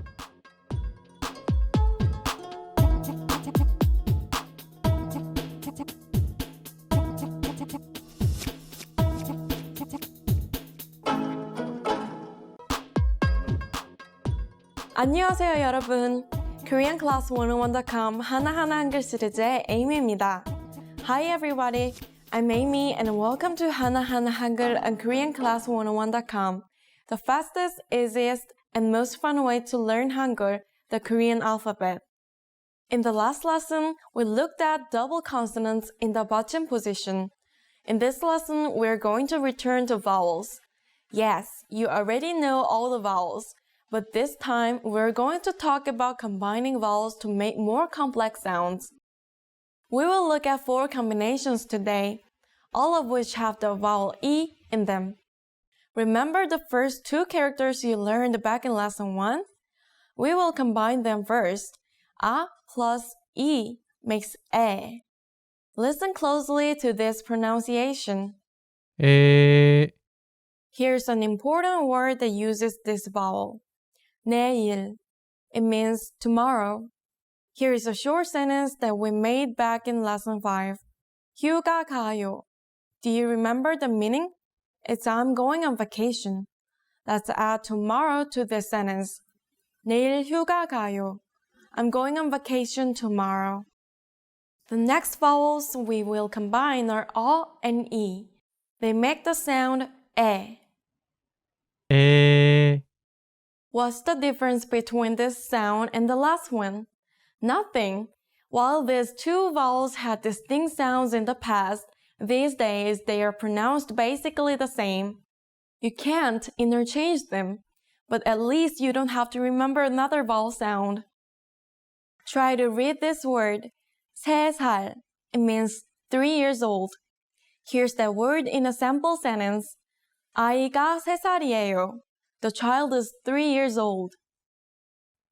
안녕하세요 여러분. KoreanClass101.com 하나하나 한글 시리즈의 에이미입니다. Hi everybody, I'm Amy and welcome to 하나하나 한글 on KoreanClass101.com, the fastest, easiest, and most fun way to learn Hangul, the Korean alphabet. In the last lesson, we looked at double consonants in the bottom position. In this lesson, we're going to return to vowels. Yes, you already know all the vowels. But this time, we're going to talk about combining vowels to make more complex sounds. We will look at 4 combinations today, all of which have the vowel E in them. Remember the first 2 characters you learned back in lesson 1? We will combine them first. A plus E makes E. Listen closely to this pronunciation. 에, Here's an important word that uses this vowel. 내일. It means tomorrow. Here is a short sentence that we made back in lesson 5. 휴가 가요. Do you remember the meaning? It's I'm going on vacation. Let's add tomorrow to this sentence. 내일 휴가 가요. I'm going on vacation tomorrow. The next vowels we will combine are A and E. They make the sound E. 에, What's the difference between this sound and the last one? Nothing. While these two vowels had distinct sounds in the past, these days they are pronounced basically the same. You can't interchange them, but at least you don't have to remember another vowel sound. Try to read this word, 3살. It means 3 years old. Here's that word in a sample sentence. 아이가 3살이에요. The child is 3 years old.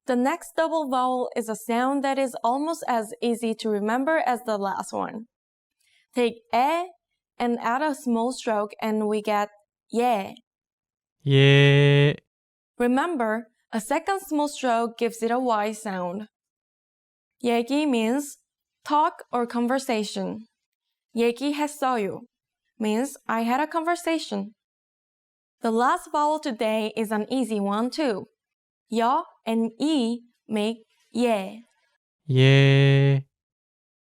The next double vowel is a sound that is almost as easy to remember as the last one. Take 에 and add a small stroke and we get 예. 예, Remember, a second small stroke gives it a Y sound. 얘기 means talk or conversation. 얘기했어요 means I had a conversation. The last vowel today is an easy one too. 여 and 이 make 예. 예,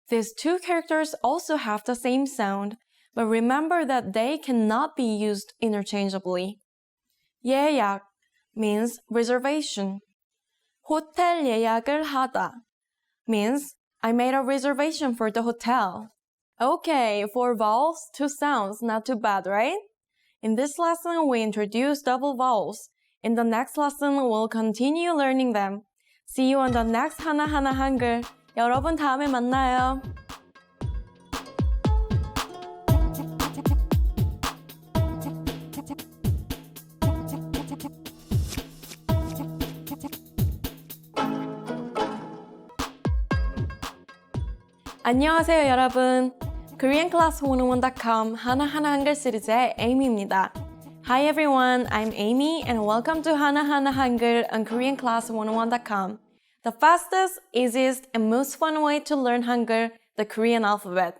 These two characters also have the same sound, but remember that they cannot be used interchangeably. 예약 means reservation. 호텔 예약을 하다 means I made a reservation for the hotel. Okay, 4 vowels, 2 sounds, not too bad, right? In this lesson, we introduced double vowels. In the next lesson, we'll continue learning them. See you on the next 하나하나 한글. 여러분 다음에 만나요. 안녕하세요, 여러분. KoreanClass101.com 하나하나 한글 시리즈의 Amy입니다. Hi everyone, I'm Amy and welcome to 하나하나 한글 on KoreanClass101.com, the fastest, easiest, and most fun way to learn Hangul, the Korean alphabet.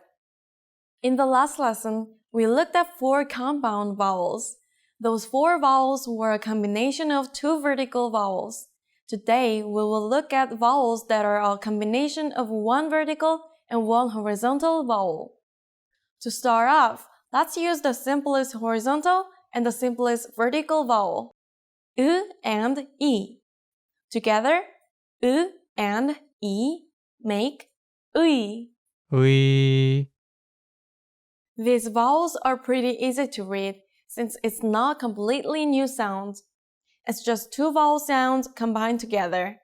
In the last lesson, we looked at 4 compound vowels. Those 4 vowels were a combination of 2 vertical vowels. Today, we will look at vowels that are a combination of 1 vertical and 1 horizontal vowel. To start off, let's use the simplest horizontal and the simplest vertical vowel, 으 and 이. Together, 으 and 이 make 의. 의, These vowels are pretty easy to read since it's not completely new sounds. It's just 2 vowel sounds combined together.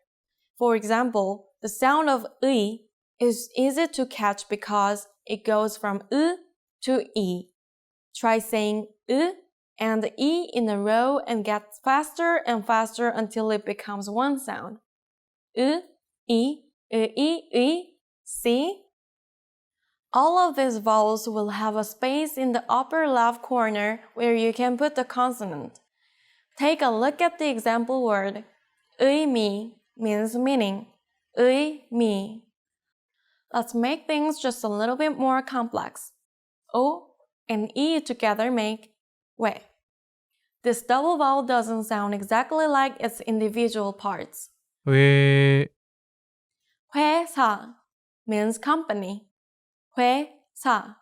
For example, the sound of 의 is easy to catch because it goes from 으 to 이. Try saying 으 and 이 in a row and get faster and faster until it becomes one sound. 으, 이, 의. See? All of these vowels will have a space in the upper left corner where you can put the consonant. Take a look at the example word. 의미 means meaning. 의미. Let's make things just a little bit more complex. O and E together make 왜. This double vowel doesn't sound exactly like its individual parts. 회, 회사 means company. 회사.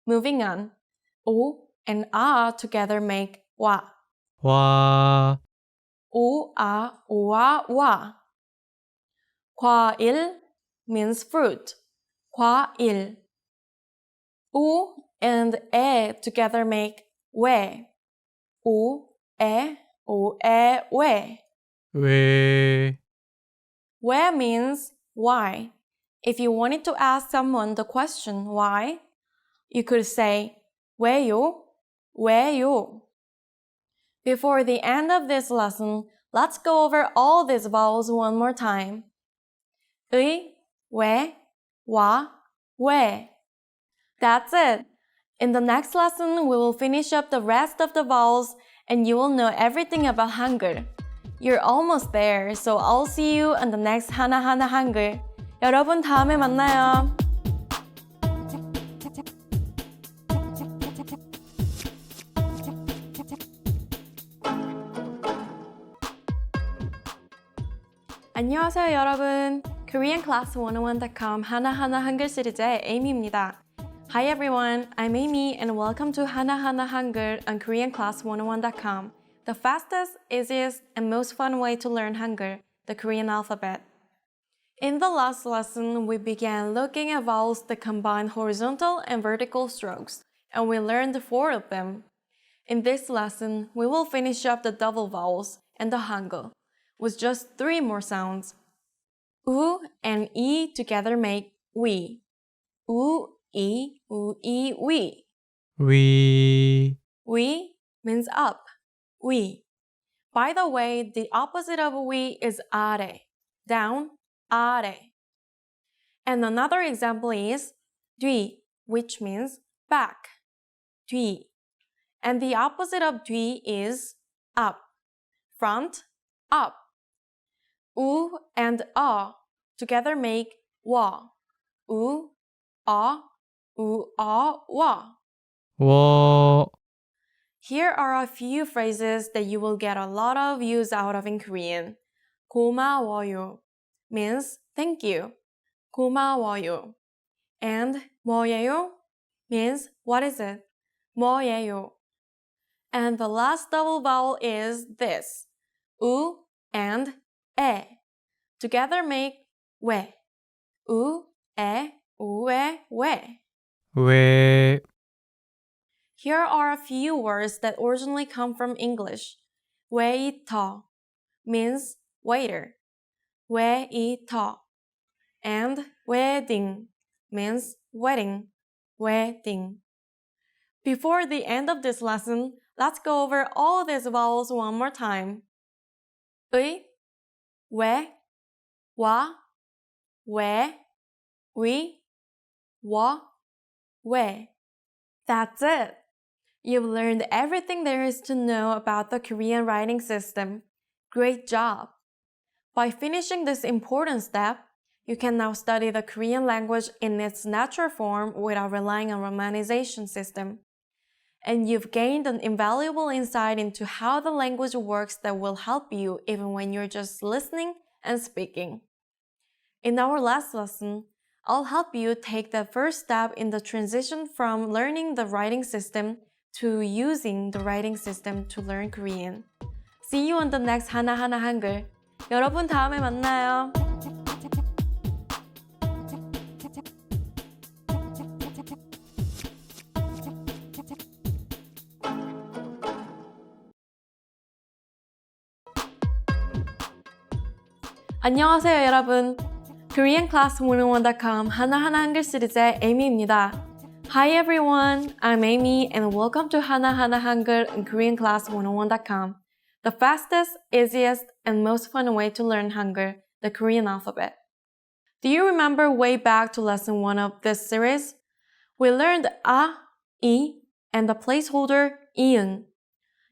Moving on. O and A together make 와. 와, 와. 과일 means fruit. 과일. U and 에 together make 왜. 왜. 왜, Where means why. If you wanted to ask someone the question why, you could say 왜요? Before the end of this lesson, let's go over all these vowels one more time. 의, 왜, 와, 왜. That's it. In the next lesson, we will finish up the rest of the vowels and you will know everything about Hangul. You're almost there, so I'll see you on the next 하나하나 한글. 여러분 다음에 만나요. 안녕하세요 여러분. KoreanClass101.com 하나하나 한글 시리즈의 Amy입니다. Hi everyone, I'm Amy and welcome to 하나하나 한글 on KoreanClass101.com, the fastest, easiest, and most fun way to learn Hangul, the Korean alphabet. In the last lesson, we began looking at vowels that combine horizontal and vertical strokes, and we learned 4 of them. In this lesson, we will finish up the double vowels and the Hangul, with just 3 more sounds. U and E together make we. U, E, we. We. We means up. We. By the way, the opposite of we is are. Down, are. And another example is 뒤, which means back. 뒤. And the opposite of 뒤 is up. Front, up. U and A together make wa. U, A, wa. 워. Here are a few phrases that you will get a lot of use out of in Korean. 고마워요 means thank you. 고마워요. And 뭐예요 means what is it? 뭐예요. And the last double vowel is this. U and 에. Together make 왜. U, 에, 왜. 왜. Here are a few words that originally come from English. waiter means waiter. waiter. And wedding means wedding. wedding. Before the end of this lesson, let's go over all these vowels one more time. 의, 왜, 와, 왜, 위, 워, 왜. That's it! You've learned everything there is to know about the Korean writing system. Great job! By finishing this important step, you can now study the Korean language in its natural form without relying on romanization system. And you've gained an invaluable insight into how the language works that will help you even when you're just listening and speaking. In our last lesson, I'll help you take the first step in the transition from learning the writing system to using the writing system to learn Korean. See you on the next 하나하나 한글. 여러분 다음에 만나요. 안녕하세요 여러분. KoreanClass101.com 하나하나 한글 시리즈의 Amy입니다. Hi everyone, I'm Amy and welcome to 하나하나 한글 on KoreanClass101.com, the fastest, easiest, and most fun way to learn Hangul, the Korean alphabet. Do you remember way back to lesson 1 of this series? We learned a, I, and the placeholder iun.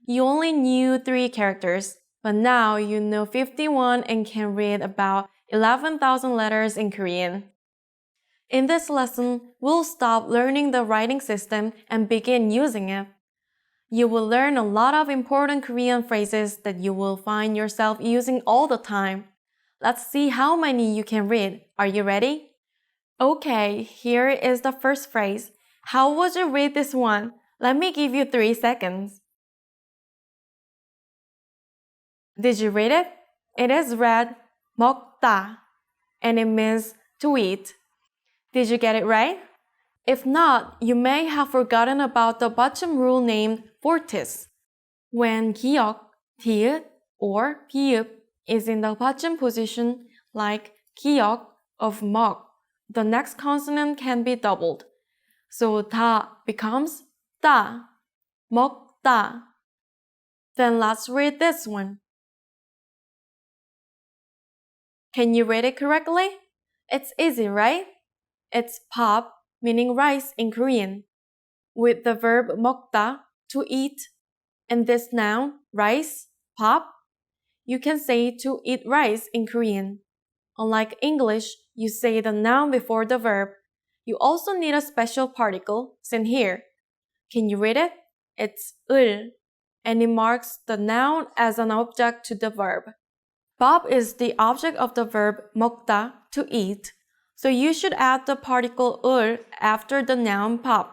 You only knew 3 characters, but now you know 51 and can read about 11,000 letters in Korean. In this lesson, we'll stop learning the writing system and begin using it. You will learn a lot of important Korean phrases that you will find yourself using all the time. Let's see how many you can read. Are you ready? Okay, here is the first phrase. How would you read this one? Let me give you 3 seconds. Did you read it? It is read 먹다, and it means to eat. Did you get it right? If not, you may have forgotten about the bottom rule named fortis. When 기역, 디귿, or 비읍 is in the bottom position, like 기역 of 먹, the next consonant can be doubled. So 다 becomes 따, 먹다. Then let's read this one. Can you read it correctly? It's easy, right? It's 밥, meaning rice in Korean, with the verb 먹다, to eat, and this noun, rice, 밥, you can say to eat rice in Korean. Unlike English, you say the noun before the verb. You also need a special particle, seen here. Can you read it? It's 을, and it marks the noun as an object to the verb. 밥 is the object of the verb 먹다, to eat, so you should add the particle 을 after the noun 밥.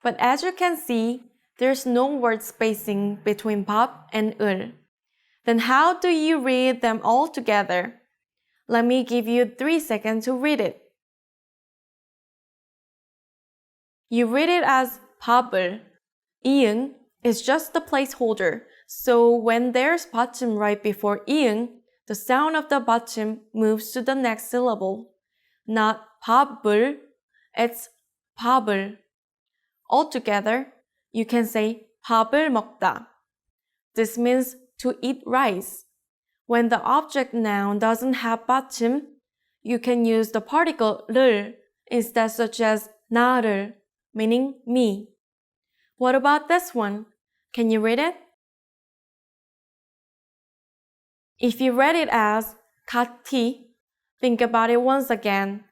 But as you can see, there's no word spacing between 밥 and 을. Then how do you read them all together? Let me give you 3 seconds to read it. You read it as 밥을. 이응 is just the placeholder, so when there's 받침 right before 이응, the sound of the 받침 moves to the next syllable. Not 밥을, it's 밥을. Altogether, you can say 밥을 먹다. This means to eat rice. When the object noun doesn't have 받침, you can use the particle 를 instead, such as 나를, meaning me. What about this one? Can you read it? If you read it as 같이, think about it once again.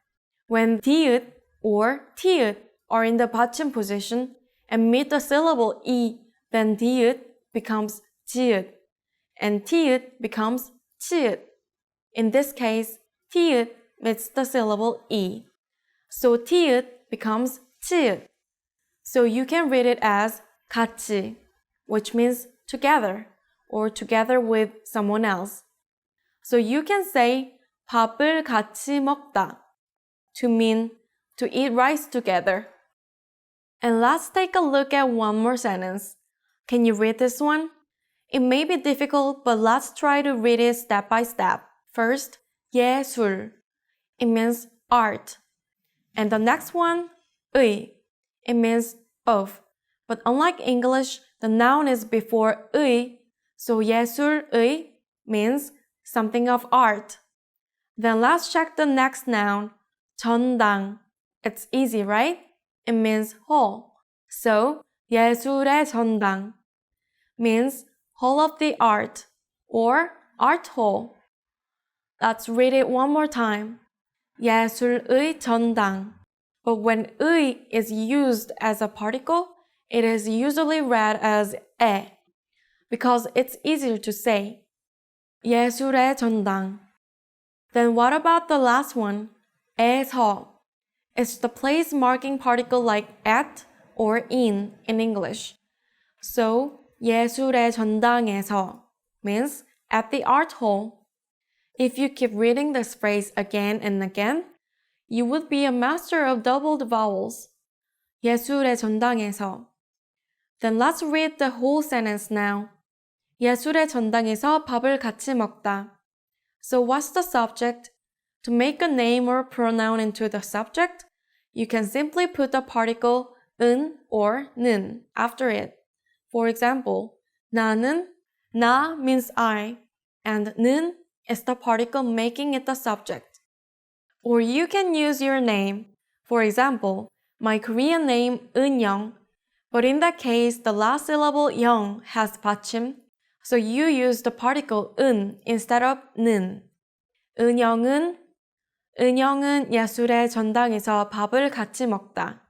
When 디귿 or 티읕 are in the 받침 position and meet the syllable 이, then 디귿 becomes 지읒 and 티읕 becomes 치읒. In this case, 티읕 meets the syllable 이. So 티읕 becomes 치읒. So you can read it as 같이, which means together or together with someone else. So you can say 밥을 같이 먹다 to mean to eat rice together. And let's take a look at one more sentence. Can you read this one? It may be difficult, but let's try to read it step by step. First, 예술. It means art. And the next one, 의. It means both. But unlike English, the noun is before 의, so 예술의 means something of art. Then let's check the next noun, 전당. It's easy, right? It means hall. So, 예술의 전당 means hall of the art or art hall. Let's read it one more time. 예술의 전당. But when 의 is used as a particle, it is usually read as 에 because it's easier to say. 예술의 전당. Then what about the last one? 에서. It's the place marking particle like at or in English. So, 예술의 전당에서 means at the art hall. If you keep reading this phrase again and again, you would be a master of doubled vowels. 예술의 전당에서. Then let's read the whole sentence now. 예술의 전당에서 밥을 같이 먹다. So what's the subject? To make a name or pronoun into the subject, you can simply put the particle 은 or 는 after it. For example, 나는, 나 means I, and 는 is the particle making it the subject. Or you can use your name. For example, my Korean name 은영, but in that case, the last syllable 영 has 받침, so you use the particle 은 instead of 는. 은영은 예술의 전당에서 밥을 같이 먹다.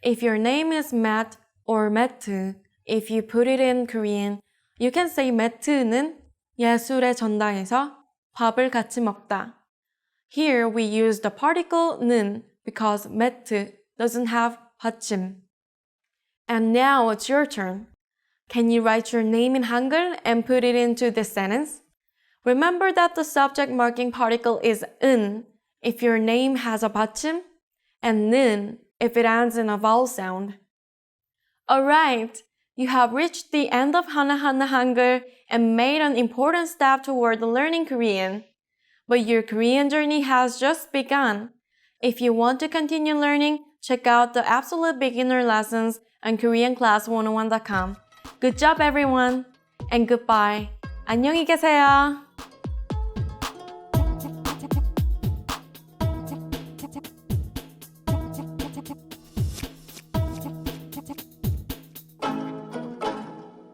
If your name is Matt or Mattu, if you put it in Korean, you can say 매트는 예술의 전당에서 밥을 같이 먹다. Here we use the particle 는 because 매트 doesn't have 받침. And now it's your turn. Can you write your name in Hangul and put it into this sentence? Remember that the subject marking particle is 은 if your name has a 받침 and 는 if it ends in a vowel sound. Alright, you have reached the end of Hana Hangul and made an important step toward learning Korean. But your Korean journey has just begun. If you want to continue learning, check out the absolute beginner lessons on KoreanClass101.com. Good job everyone, and goodbye. 안녕히 계세요.